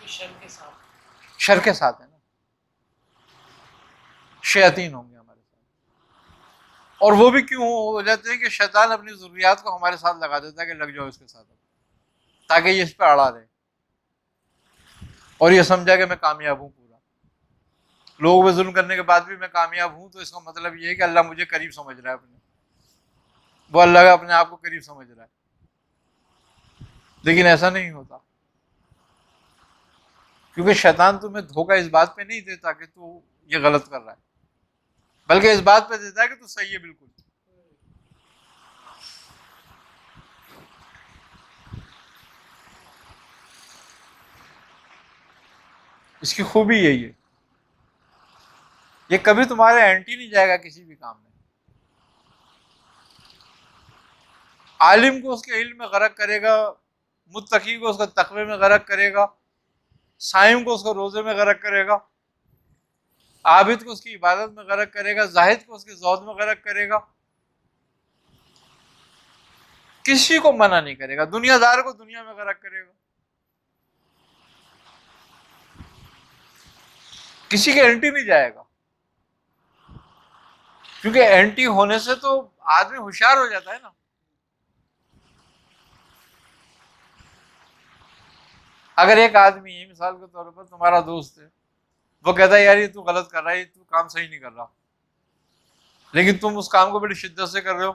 شر کے ساتھ، شر کے ساتھ ہے نا، شیاطین ہوں گے ہمارے ساتھ. اور وہ بھی کیوں ہو جاتے ہیں کہ شیطان اپنی ضروریات کو ہمارے ساتھ لگا دیتا ہے کہ لگ جاؤ اس کے ساتھ، تاکہ یہ اس پہ اڑا رہے اور یہ سمجھا کہ میں کامیاب ہوں. پورا لوگوں پہ ظلم کرنے کے بعد بھی میں کامیاب ہوں، تو اس کا مطلب یہ ہے کہ اللہ مجھے قریب سمجھ رہا ہے، اپنے وہ اللہ کا اپنے آپ کو قریب سمجھ رہا ہے. لیکن ایسا نہیں ہوتا، کیونکہ شیطان تمہیں دھوکہ اس بات پہ نہیں دیتا کہ تو یہ غلط کر رہا ہے، بلکہ اس بات پہ دیتا ہے کہ تو صحیح ہے بالکل. اس کی خوبی یہی ہے، یہ کبھی تمہارے اینٹی نہیں جائے گا کسی بھی کام میں. عالم کو اس کے علم میں غرق کرے گا، متقی کو اس کا تقوی میں غرق کرے گا، صائم کو اس کو روزے میں غرق کرے گا، عابد کو اس کی عبادت میں غرق کرے گا، زاہد کو اس کے زہد میں غرق کرے گا. کسی کو منع نہیں کرے گا. دنیا دار کو دنیا میں غرق کرے گا. کسی کے اینٹی نہیں جائے گا، کیونکہ اینٹی ہونے سے تو آدمی ہوشیار ہو جاتا ہے نا. اگر ایک آدمی مثال کے طور پر تمہارا دوست ہے، وہ کہتا ہے یار یہ تو غلط کر رہا ہے، تو کام صحیح نہیں کر رہا، لیکن تم اس کام کو بڑی شدت سے کر رہے ہو،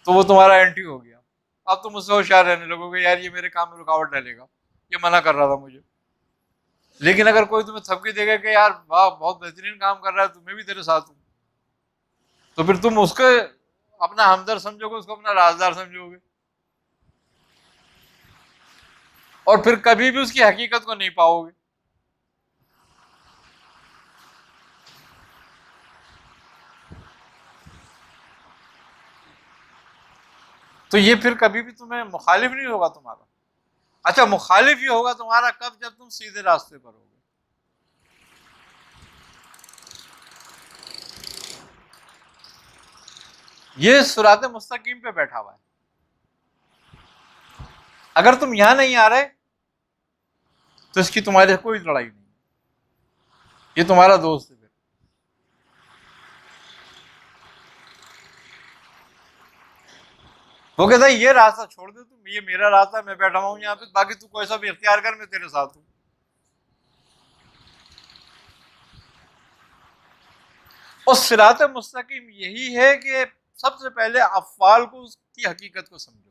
تو وہ تمہارا اینٹی ہو گیا. اب تم اس سے ہوشیار رہنے لگو گے، یار یہ میرے کام میں رکاوٹ ڈالے گا، یہ منع کر رہا تھا مجھے. لیکن اگر کوئی تمہیں تھپکی دے گا کہ یار واہ بہت بہترین کام کر رہا ہے، تمہیں بھی تیرے ساتھ ہوں، تو پھر تم اس کو اپنا ہمدرد سمجھو گے، اس کو اپنا رازدار سمجھو گے، اور پھر کبھی بھی اس کی حقیقت کو نہیں پاؤ گے. تو یہ پھر کبھی بھی تمہیں مخالف نہیں ہوگا تمہارا. اچھا مخالف یہ ہوگا تمہارا کب؟ جب تم سیدھے راستے پر ہوگے. یہ صراط مستقیم پہ بیٹھا ہوا ہے. اگر تم یہاں نہیں آ رہے تو اس کی تمہارے کوئی لڑائی نہیں، یہ تمہارا دوست ہے. وہ کہتا ہے یہ راستہ چھوڑ دے تم، یہ میرا راستہ ہے، میں بیٹھا ہوں یہاں پہ، باقی تو کوئی سا بھی اختیار کر، میں تیرے ساتھ ہوں. اور صراط مستقیم یہی ہے کہ سب سے پہلے افعال کو اس کی حقیقت کو سمجھو،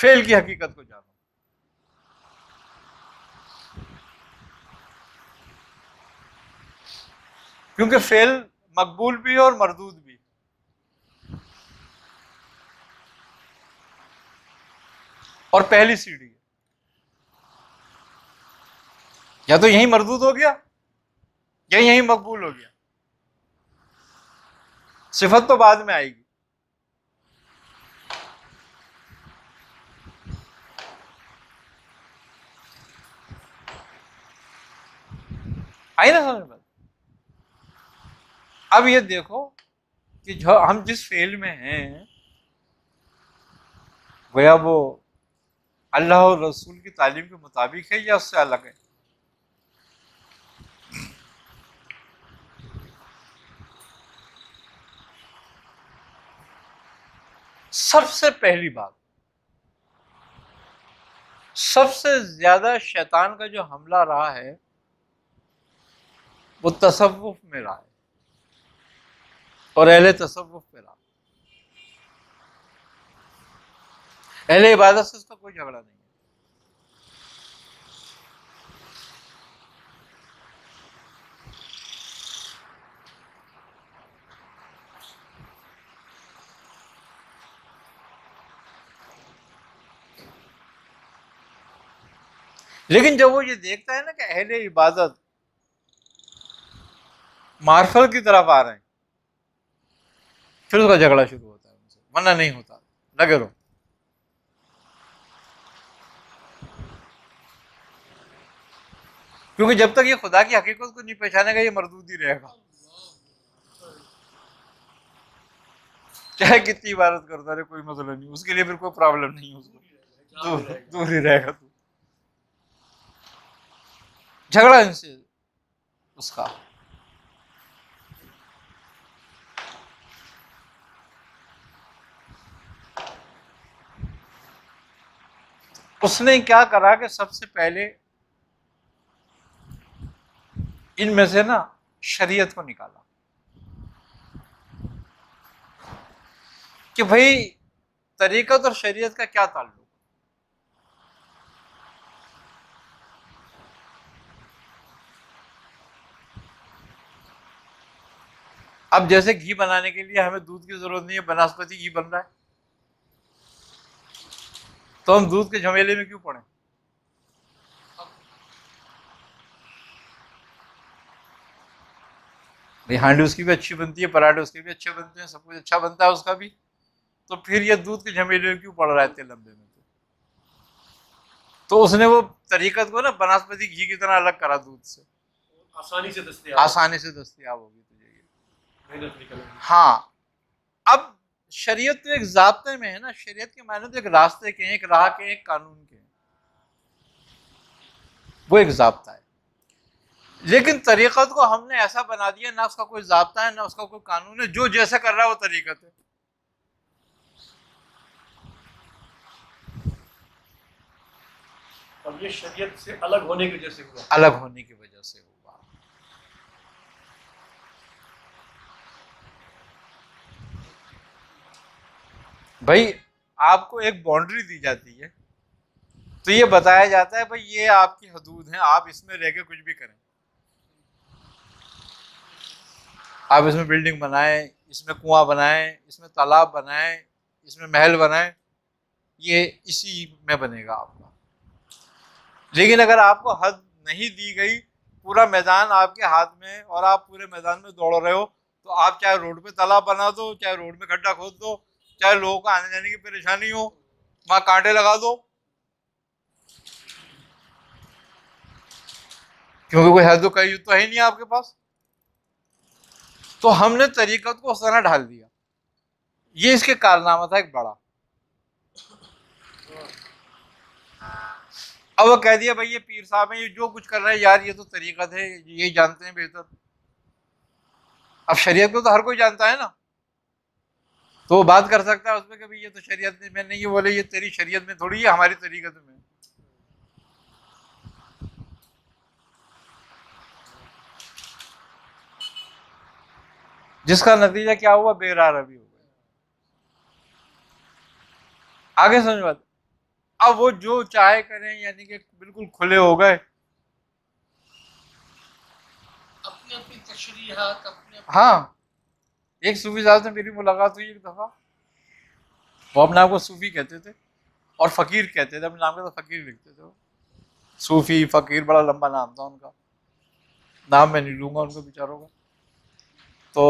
فعل کی حقیقت کو جانو. کیونکہ فعل مقبول بھی ہے اور مردود بھی. اور پہلی سیڑھی ہے، یا تو یہیں مردود ہو گیا یا یہیں مقبول ہو گیا. صفت تو بعد میں آئے گی. آئی نا سمجھ میں؟ اب یہ دیکھو کہ جو ہم جس فیل میں ہیں گویا وہ اللہ اور رسول کی تعلیم کے مطابق ہے یا اس سے الگ ہے؟ سب سے پہلی بات، سب سے زیادہ شیطان کا جو حملہ رہا ہے وہ تصوف میں رہا ہے اور اہل تصوف پہ رہا۔ اہل عبادت سے اس کا کوئی جھگڑا نہیں ہے۔ لیکن جب وہ یہ دیکھتا ہے نا کہ اہل عبادت مارفل کی طرف آ رہے ہیں، پھر اس کا جھگڑا شروع ہوتا ہے ان سے، ورنہ نہیں ہوتا، لگے رہو۔ کیونکہ جب تک یہ خدا کی حقیقت کو نہیں پہچانے گا یہ مردود ہی رہے گا، چاہے کتنی عبادت کرتا رہے کوئی مسئلہ نہیں، اس کے لیے پھر کوئی پرابلم نہیں ہے، اس کو دور ہی رہے گا۔ تو جھگڑا ان سے اس کا۔ اس نے کیا کرا کہ سب سے پہلے ان میں سے نا شریعت کو نکالا کہ بھائی طریقت اور شریعت کا کیا تعلق؟ اب جیسے گھی بنانے کے لیے ہمیں دودھ کی ضرورت نہیں ہے، بناسپتی گھی بن رہا ہے، تو ہم دودھ کے جھمیلے میں کیوں پڑیں؟ بھائی ہانڈی اس کی بھی اچھی بنتی ہے، پراٹھے اس کے بھی اچھے بنتے ہیں، سب کچھ اچھا بنتا ہے اس کا بھی، تو پھر یہ دودھ کے جھمیلے میں کیوں پڑ رہا ہے اتنے لمبے میں؟ تو اس نے وہ طریقت کو نا بناسپتی گھی کی طرح الگ کرا دودھ سے، آسانی سے دستیاب، آسانی سے دستیاب ہوگی تجھے یہ۔ محنت نہیں کرنی۔ ہاں، اب شریعت تو ایک ضابطے میں ہے نا، شریعت کے معنی تو ایک راستے کے ہیں، ایک راہ کے ہیں، ایک قانون کے ہیں، وہ ایک ضابطہ ہے۔ لیکن طریقت کو ہم نے ایسا بنا دیا، نہ اس کا کوئی ضابطہ ہے نہ اس کا کوئی قانون ہے، جو جیسا کر رہا ہے وہ طریقت ہے۔ اور یہ شریعت سے الگ ہونے کی وجہ سے ہوا، الگ ہونے کی وجہ سے ہوا۔ بھائی آپ کو ایک باؤنڈری دی جاتی ہے تو یہ بتایا جاتا ہے بھائی یہ آپ کی حدود ہیں، آپ اس میں رہ کے کچھ بھی کریں، آپ اس میں بلڈنگ بنائیں، اس میں کنواں بنائیں، اس میں تالاب بنائیں، اس میں محل بنائیں، یہ اسی میں بنے گا آپ کا۔ لیکن اگر آپ کو حد نہیں دی گئی، پورا میدان آپ کے ہاتھ میں اور آپ پورے میدان میں دوڑ رہے ہو، تو آپ چاہے روڈ پہ تالاب بنا دو، چاہے روڈ میں گڈھا کھود دو، چاہے لوگوں کو آنے جانے کی پریشانی ہو، وہاں کانٹے لگا دو، کیونکہ کوئی حد و قید تو ہے ہی نہیں آپ کے پاس۔ تو ہم نے طریقت کو اس طرح ڈھال دیا، یہ اس کے کارنامہ تھا ایک بڑا۔ اب وہ کہہ دیا بھائی یہ پیر صاحب ہیں، یہ جو کچھ کر رہے ہیں یار یہ تو طریقت ہے، یہ جانتے ہیں بہتر۔ اب شریعت کو تو ہر کوئی جانتا ہے نا، تو وہ بات کر سکتا ہے اس میں کہ بھائی یہ تو شریعت میں نہیں، یہ بولے یہ تیری شریعت میں تھوڑی ہے، ہماری طریقت میں۔ جس کا نتیجہ کیا ہوا؟ بے راہ روی ہو گئی۔ آگے سمجھ بات۔ اب وہ جو چاہے کریں، یعنی کہ بالکل کھلے ہو گئے۔ اپنی اپنی تشریحات، ہاں، ایک صوفی صاحب سے میری ملاقات ہوئی ایک دفعہ، وہ اپنے آپ کو صوفی کہتے تھے اور فقیر کہتے تھے، اپنے نام کا تو فقیر لکھتے تھے وہ، صوفی فقیر بڑا لمبا نام تھا ان کا، نام میں نہیں لوں گا ان کو بیچاروں کا۔ تو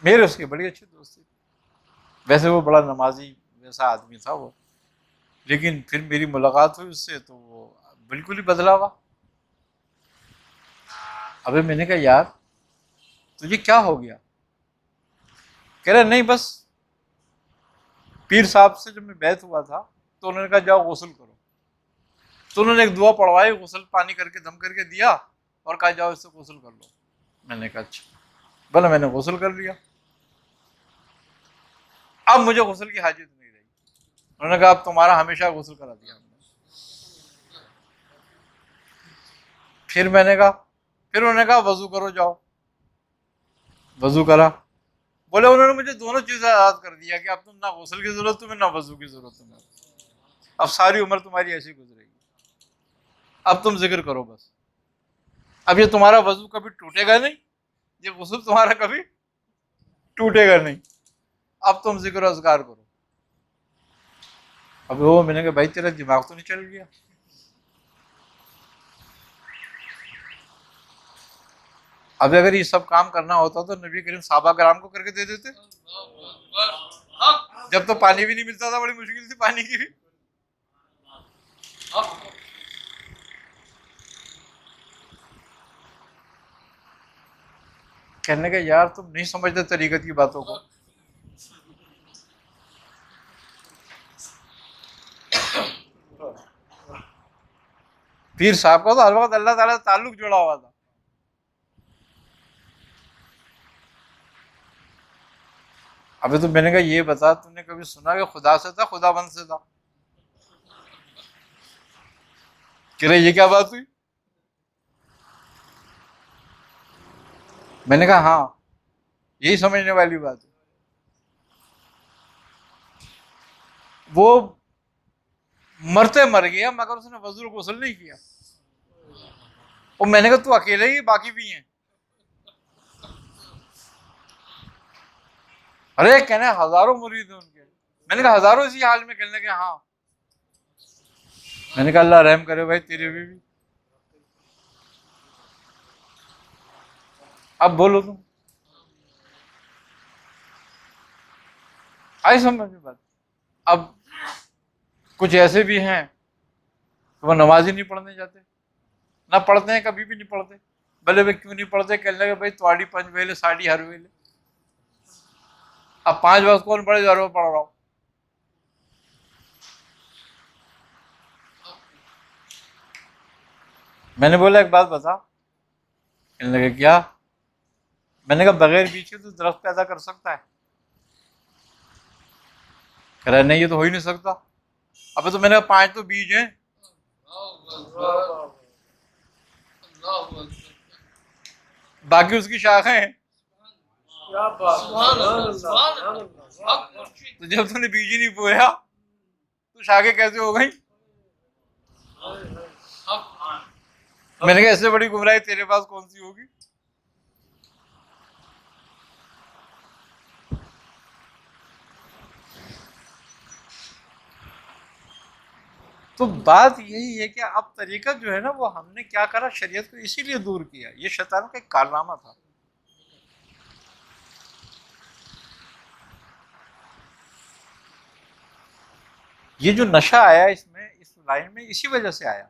میرے اس کی بڑی اچھی دوستی، ویسے وہ بڑا نمازی ویسا آدمی تھا وہ، لیکن پھر میری ملاقات ہوئی اس سے تو وہ بالکل ہی بدلا ہوا۔ ابھی میں نے کہا یار تجھے کیا ہو گیا؟ کہہ رہے نہیں بس پیر صاحب سے جب میں بیعت ہوا تھا تو انہوں نے کہا جاؤ غسل کرو، تو انہوں نے ایک دعا پڑھوائی، غسل پانی کر کے دم کر کے دیا اور کہا جاؤ اس سے غسل کر لو۔ میں نے کہا اچھا، بھلا میں نے غسل کر لیا، اب مجھے غسل کی حاجت نہیں رہی۔ انہوں نے کہا اب تمہارا ہمیشہ غسل کرا دیا ہم نے۔ پھر میں نے کہا، پھر انہوں نے کہا وضو کرو جاؤ، وضو کرا۔ بولے انہوں نے مجھے دونوں چیزیں یاد کر دیا کہ اب تم نہ غسل کی ضرورت تمہیں نہ وضو کی ضرورت تمہیں، اب ساری عمر تمہاری ایسی گزرے گی، اب تم ذکر کرو بس، اب یہ تمہارا وضو کبھی ٹوٹے گا نہیں، یہ غسل تمہارا کبھی ٹوٹے گا نہیں، اب تم ذکر و اذکار کرو۔ اب وہ میں نے کہا بھائی تیرا دماغ تو نہیں چل گیا؟ اب اگر یہ سب کام کرنا ہوتا تو نبی کریم صحابہ کرام کو کر کے دے دیتے، جب تو پانی بھی نہیں ملتا تھا، بڑی مشکل تھی پانی کی بھی۔ کہنے کا یار تم نہیں سمجھتے طریقت کی باتوں کو۔ پیر صاحب کا تو ہر وقت اللہ تعالیٰ سے تعلق جڑا ہوا تھا۔ ابھی تو میں نے کہا یہ بتا تم نے کبھی سنا کہ خدا سے تھا خدا بند سے تھا؟ کہ رہے یہ کیا بات ہوئی؟ میں نے کہا ہاں یہی سمجھنے والی بات ہے۔ وہ مرتے مر گیا مگر اس نے وضو غسل نہیں کیا۔ اور میں نے کہا تو اکیلے ہی باقی بھی ہیں؟ ارے کہنے ہزاروں مرید ہیں ان کے۔ میں نے کہا ہزاروں اسی حال میں؟ کہنے کہ ہاں۔ میں نے کہا اللہ رحم کرے بھائی تیرے بھی اب بولو تم آئی سمجھ میں بات؟ اب کچھ ایسے بھی ہیں کہ وہ نماز ہی نہیں پڑھنے جاتے، نہ پڑھتے ہیں کبھی بھی نہیں پڑھتے۔ بھلے وہ کیوں نہیں پڑھتے؟ کہنے لگے بھائی تواڑی پنج ویلے ساڑی ہر ویلے، اب 5 وقت کون پڑھے؟ ہر وقت پڑھ رہا ہوں۔ میں نے بولا ایک بات بتا، کہنے لگے کیا؟ میں نے کہا بغیر بیج کے تو درخت پیدا کر سکتا ہے؟ کہہ رہا نہیں یہ تو ہو ہی نہیں سکتا۔ اب تو میں نے کہا 5 تو بیج ہیں، باقی اس کی شاخیں ہیں، تو جب تم نے بیج ہی نہیں بویا تو شاخیں کیسے ہو گئیں؟ میں نے کہا اس سے بڑی گمراہی تیرے پاس کون سی ہوگی؟ تو بات یہی ہے کہ اب طریقہ جو ہے نا وہ ہم نے کیا کرا، شریعت کو اسی لیے دور کیا، یہ شیطان کا ایک کارنامہ تھا۔ یہ جو نشہ آیا اس میں، اس لائن میں، اسی وجہ سے آیا۔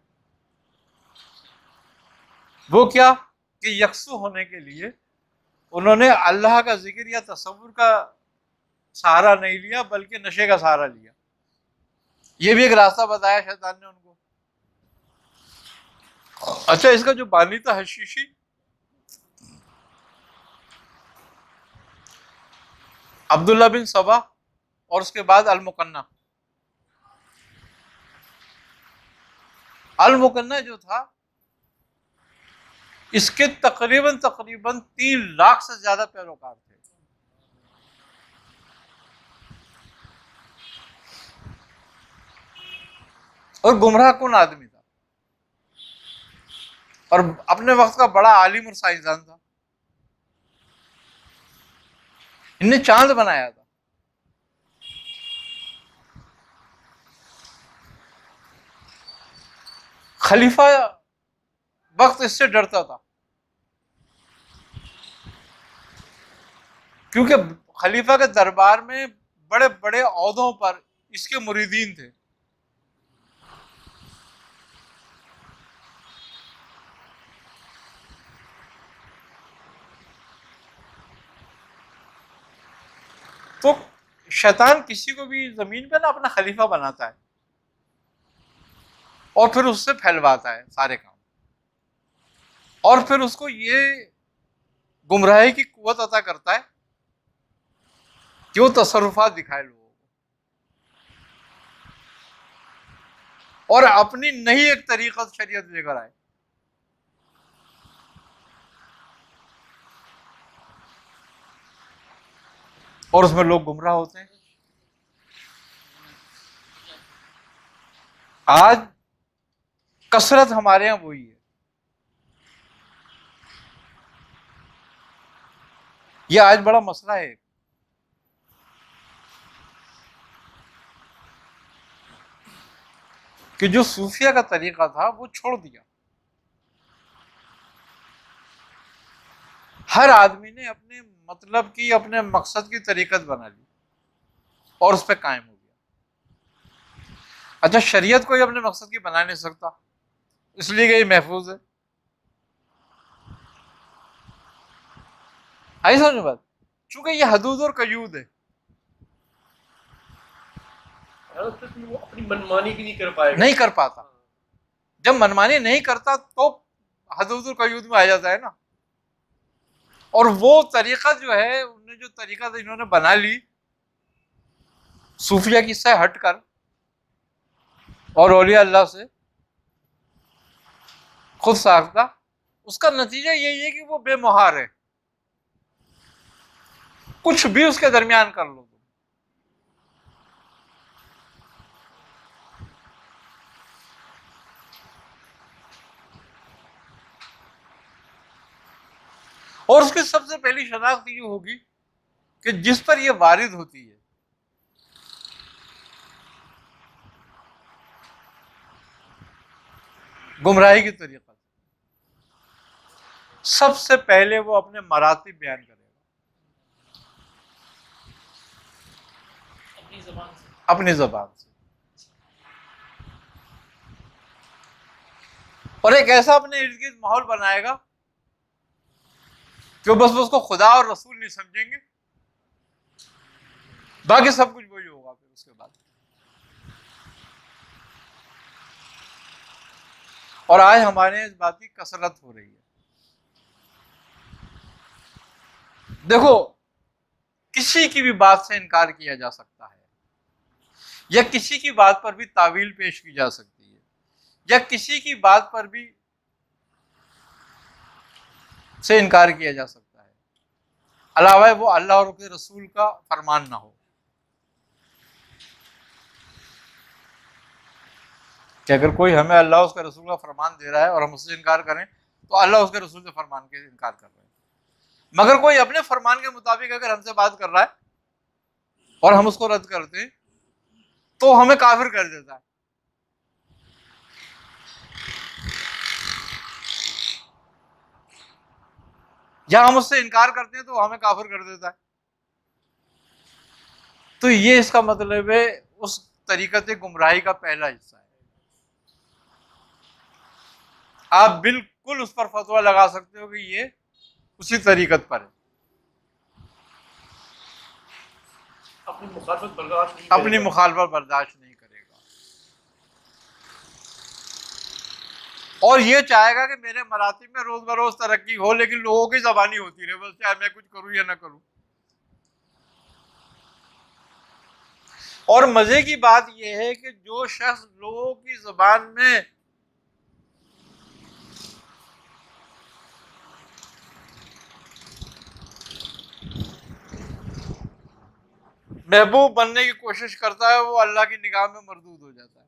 وہ کیا کہ یکسو ہونے کے لیے انہوں نے اللہ کا ذکر یا تصور کا سہارا نہیں لیا بلکہ نشے کا سہارا لیا۔ یہ بھی ایک راستہ بتایا شیطان نے ان کو۔ اچھا اس کا جو بانی تھا حشیشی، عبداللہ بن سبا، اور اس کے بعد المقنع۔ المقنع جو تھا اس کے تقریباً 3 لاکھ سے زیادہ پیروکار تھے۔ اور گمراہ کن آدمی تھا، اور اپنے وقت کا بڑا عالم اور سائنسدان تھا۔ ان نے چاند بنایا تھا۔ خلیفہ وقت اس سے ڈرتا تھا، کیونکہ خلیفہ کے دربار میں بڑے بڑے عہدوں پر اس کے مریدین تھے۔ تو شیطان کسی کو بھی زمین پہ نا اپنا خلیفہ بناتا ہے اور پھر اس سے پھیلواتا ہے سارے کام، اور پھر اس کو یہ گمراہی کی قوت عطا کرتا ہے کہ وہ تصرفات دکھائے لوگوں کو اور اپنی نئی ایک طریقہ شریعت لے کر آئے. اور اس میں لوگ گمراہ ہوتے ہیں. آج کثرت ہمارے یہاں وہی ہے. یہ آج بڑا مسئلہ ہے کہ جو صوفیہ کا طریقہ تھا وہ چھوڑ دیا. ہر آدمی نے اپنے مطلب کی، اپنے مقصد کی طریقت بنا لی اور اس پہ قائم ہو گیا. اچھا شریعت کوئی اپنے مقصد کی بنا نہیں سکتا، اس لیے کہ یہ محفوظ ہے. آئی سمجھ بات؟ چونکہ یہ حدود اور قیود ہے. وہ اپنی منمانی بھی نہیں کر پائے گا. نہیں کر پاتا. جب منمانی نہیں کرتا تو حدود اور قیود میں آ جاتا ہے نا. اور وہ طریقہ جو ہے، انہوں نے جو طریقہ انہوں نے بنا لی صوفیہ کی سے ہٹ کر اور اولیاء اللہ سے خود ساختہ، اس کا نتیجہ یہی ہے کہ وہ بے مہار ہے. کچھ بھی اس کے درمیان کر لو. اور اس کی سب سے پہلی شناخت یہ ہوگی کہ جس پر یہ وارد ہوتی ہے گمراہی کی طریقہ، سب سے پہلے وہ اپنے مراتب بیان کرے گا اپنی زبان سے، اور ایک ایسا اپنے ارد گرد ماحول بنائے گا کہ بس اس کو خدا اور رسول نہیں سمجھیں گے، باقی سب کچھ وہی ہوگا. پھر اس کے بعد اور آج ہمارے اس بات کی کثرت ہو رہی ہے. دیکھو کسی کی بھی بات سے انکار کیا جا سکتا ہے، یا کسی کی بات پر بھی تعویل پیش کی جا سکتی ہے، یا کسی کی بات پر بھی سے انکار کیا جا سکتا ہے، علاوہ وہ اللہ اور اس کے رسول کا فرمان نہ ہو. کہ اگر کوئی ہمیں اللہ اور اس کے رسول کا فرمان دے رہا ہے اور ہم اس سے انکار کریں تو اللہ اور اس کے رسول کے فرمان کے انکار کر رہے ہیں. مگر کوئی اپنے فرمان کے مطابق اگر ہم سے بات کر رہا ہے اور ہم اس کو رد کرتے ہیں تو ہمیں کافر کر دیتا ہے. یا ہم اس سے انکار کرتے ہیں تو ہمیں کافر کر دیتا ہے. تو یہ اس کا مطلب ہے اس طریقت گمراہی کا پہلا حصہ ہے. آپ بالکل اس پر فتویٰ لگا سکتے ہو کہ یہ اسی طریقت پر ہے. اپنی مخالفت برداشت نہیں کرے اپنی گا. مخالفت برداشت نہیں کرے گا اور یہ چاہے گا کہ میرے مراتب میں روز بروز ترقی ہو، لیکن لوگوں کی زبانی ہوتی رہے، بس چاہے میں کچھ کروں یا نہ کروں. اور مزے کی بات یہ ہے کہ جو شخص لوگوں کی زبان میں محبوب بننے کی کوشش کرتا ہے وہ اللہ کی نگاہ میں مردود ہو جاتا ہے.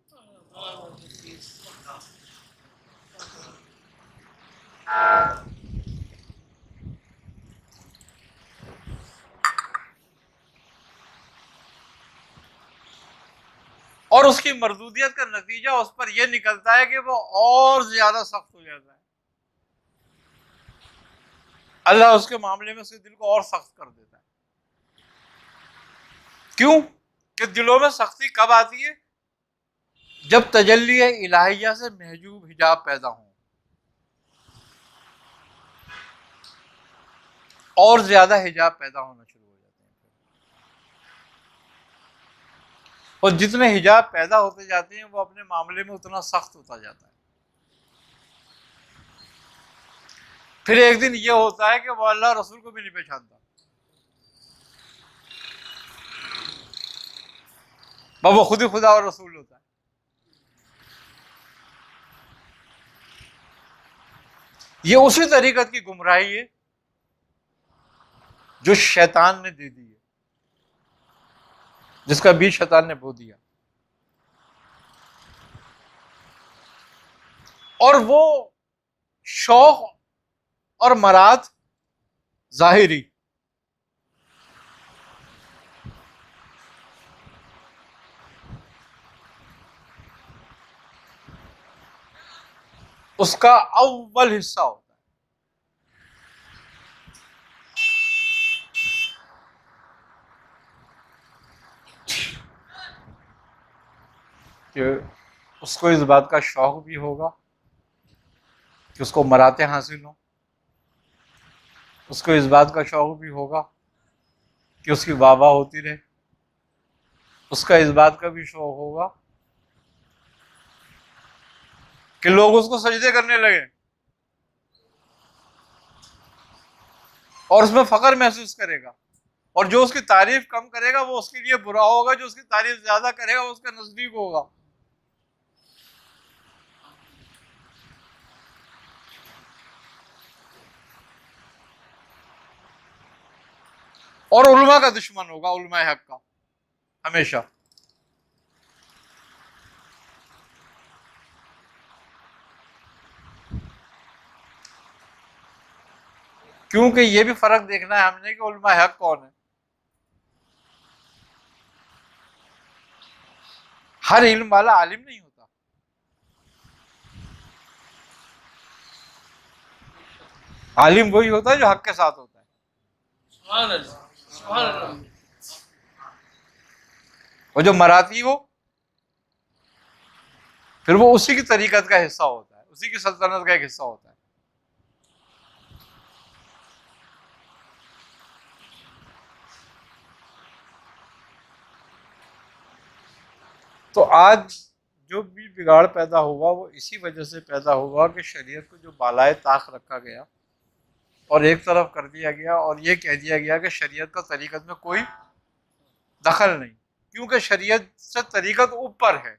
اور اس کی مردودیت کا نتیجہ اس پر یہ نکلتا ہے کہ وہ اور زیادہ سخت ہو جاتا ہے. اللہ اس کے معاملے میں اس کے دل کو اور سخت کر دیتا ہے. کیوں کہ دلوں میں سختی کب آتی ہے؟ جب تجلی الہیہ سے محجوب حجاب پیدا ہوں اور زیادہ حجاب پیدا ہونا شروع ہو جاتے ہیں. اور جتنے حجاب پیدا ہوتے جاتے ہیں وہ اپنے معاملے میں اتنا سخت ہوتا جاتا ہے. پھر ایک دن یہ ہوتا ہے کہ وہ اللہ رسول کو بھی نہیں پہچانتا. وہ خود ہی خدا اور رسول ہوتا ہے. یہ اسی طریقت کی گمراہی ہے جو شیطان نے دے دی ہے، جس کا بیج شیطان نے بو دیا. اور وہ شوق اور مراد ظاہری، اس کا اول حصہ ہوتا ہے. کہ اس کو اس بات کا شوق بھی ہوگا کہ اس کو مراتیں حاصل ہوں، اس کو اس بات کا شوق بھی ہوگا کہ اس کی واہ واہ ہوتی رہے، اس کا اس بات کا بھی شوق ہوگا کہ لوگ اس کو سجدے کرنے لگے، اور اس میں فخر محسوس کرے گا. اور جو اس کی تعریف کم کرے گا وہ اس کے لیے برا ہوگا، جو اس کی تعریف زیادہ کرے گا وہ اس کے نزدیک ہوگا. اور علماء کا دشمن ہوگا، علماء حق کا ہمیشہ. کیونکہ یہ بھی فرق دیکھنا ہے ہم نے کہ علماء حق کون ہے. ہر علم والا عالم نہیں ہوتا. عالم وہی ہوتا ہے جو حق کے ساتھ ہوتا ہے. سبحان اللہ، سبحان اللہ. اور جو مراتی ہو پھر وہ اسی کی طریقت کا حصہ ہوتا ہے، اسی کی سلطنت کا ایک حصہ ہوتا ہے. تو آج جو بھی بگاڑ پیدا ہوا وہ اسی وجہ سے پیدا ہوا کہ شریعت کو جو بالائے طاق رکھا گیا اور ایک طرف کر دیا گیا اور یہ کہہ دیا گیا کہ شریعت کا طریقت میں کوئی دخل نہیں، کیونکہ شریعت سے طریقت اوپر ہے.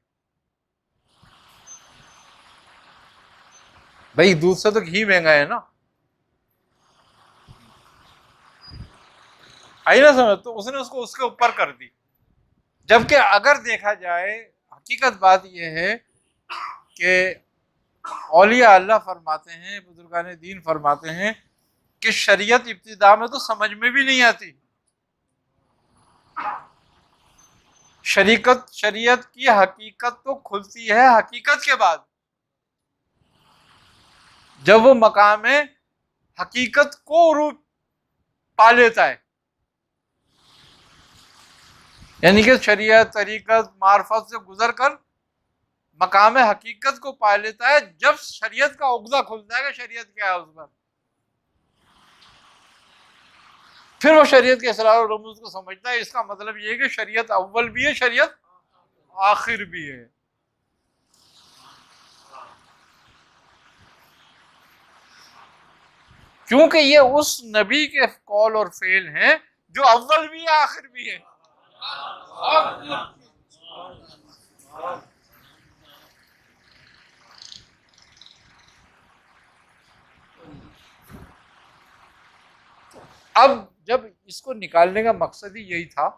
بھائی دودھ سے تو گھی مہنگا ہے نا، آئی نا سمجھ؟ تو اس نے اس کو اس کے اوپر کر دی. جبکہ اگر دیکھا جائے حقیقت بات یہ ہے کہ اولیاء اللہ فرماتے ہیں، بزرگان دین فرماتے ہیں کہ شریعت ابتدا میں تو سمجھ میں بھی نہیں آتی. شریعت کی حقیقت تو کھلتی ہے حقیقت کے بعد، جب وہ مقام حقیقت کو روپ پا لیتا ہے. یعنی کہ شریعت، طریقت، معرفت سے گزر کر مقام حقیقت کو پا لیتا ہے جب شریعت کا عقدہ کھلتا ہے کہ شریعت کیا ہے اس پر. پھر وہ شریعت کے اسرار و رموز کو سمجھتا ہے. اس کا مطلب یہ ہے کہ شریعت اول بھی ہے، شریعت آخر بھی ہے. کیونکہ یہ اس نبی کے قول اور فعل ہیں جو اول بھی ہے آخر بھی ہے. اب جب اس کو نکالنے کا مقصد ہی یہی تھا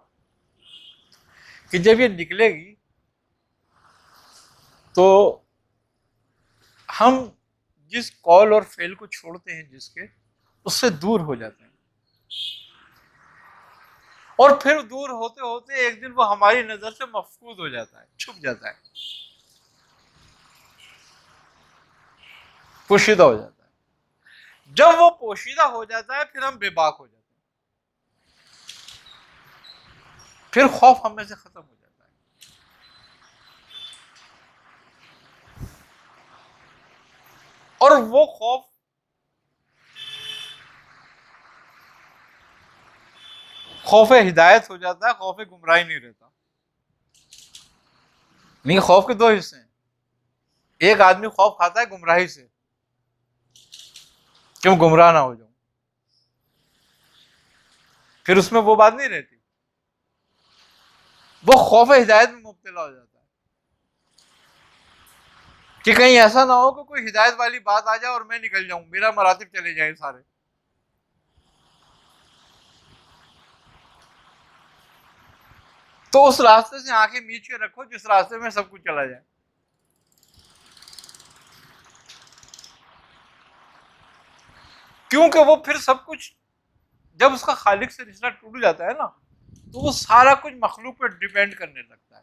کہ جب یہ نکلے گی تو ہم جس قول اور فعل کو چھوڑتے ہیں جس کے، اس سے دور ہو جاتے ہیں. اور پھر دور ہوتے ہوتے ایک دن وہ ہماری نظر سے مفقود ہو جاتا ہے، چھپ جاتا ہے، پوشیدہ ہو جاتا ہے. جب وہ پوشیدہ ہو جاتا ہے پھر ہم بے باک ہو جاتے ہیں، پھر خوف ہم میں سے ختم ہو جاتا ہے. اور وہ خوف ہدایت ہو جاتا ہے، خوف گمراہی نہیں رہتا. نہیں، خوف کے دو حصے ہیں. ایک آدمی خوف کھاتا ہے گمراہی سے کہ میں گمراہ نہ ہو جاؤں، پھر اس میں وہ بات نہیں رہتی، وہ خوف ہدایت میں مبتلا ہو جاتا ہے کہ کہیں ایسا نہ ہو کہ کوئی ہدایت والی بات آ جائے اور میں نکل جاؤں، میرا مراتب چلے جائیں سارے. تو اس راستے سے آنکھیں میچ کے رکھو جس راستے میں سب کچھ چلا جائے. کیونکہ وہ پھر سب کچھ جب اس کا خالق سے رشتہ ٹوٹ جاتا ہے نا، تو وہ سارا کچھ مخلوق پہ ڈیپینڈ کرنے لگتا ہے.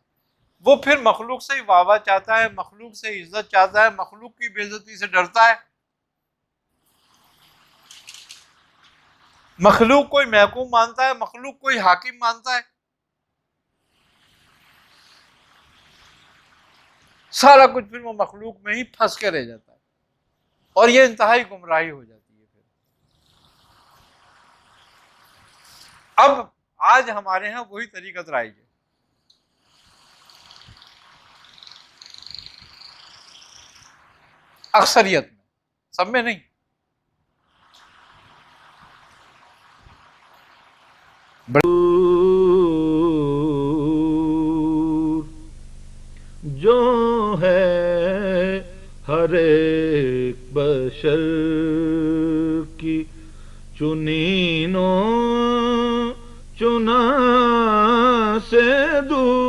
وہ پھر مخلوق سے ہی واہ واہ چاہتا ہے، مخلوق سے عزت چاہتا ہے، مخلوق کی بے عزتی سے ڈرتا ہے، مخلوق کوئی محکوم مانتا ہے، مخلوق کوئی حاکم مانتا ہے. سارا کچھ پھر وہ مخلوق میں ہی پھنس کے رہ جاتا ہے، اور یہ انتہائی گمراہی ہو جاتی ہے. پھر اب آج ہمارے ہاں وہی طریقت رائج ہے. اکثریت میں، سب میں نہیں. جو ہے ہر ایک بشر کی چنینوں چنا سے دور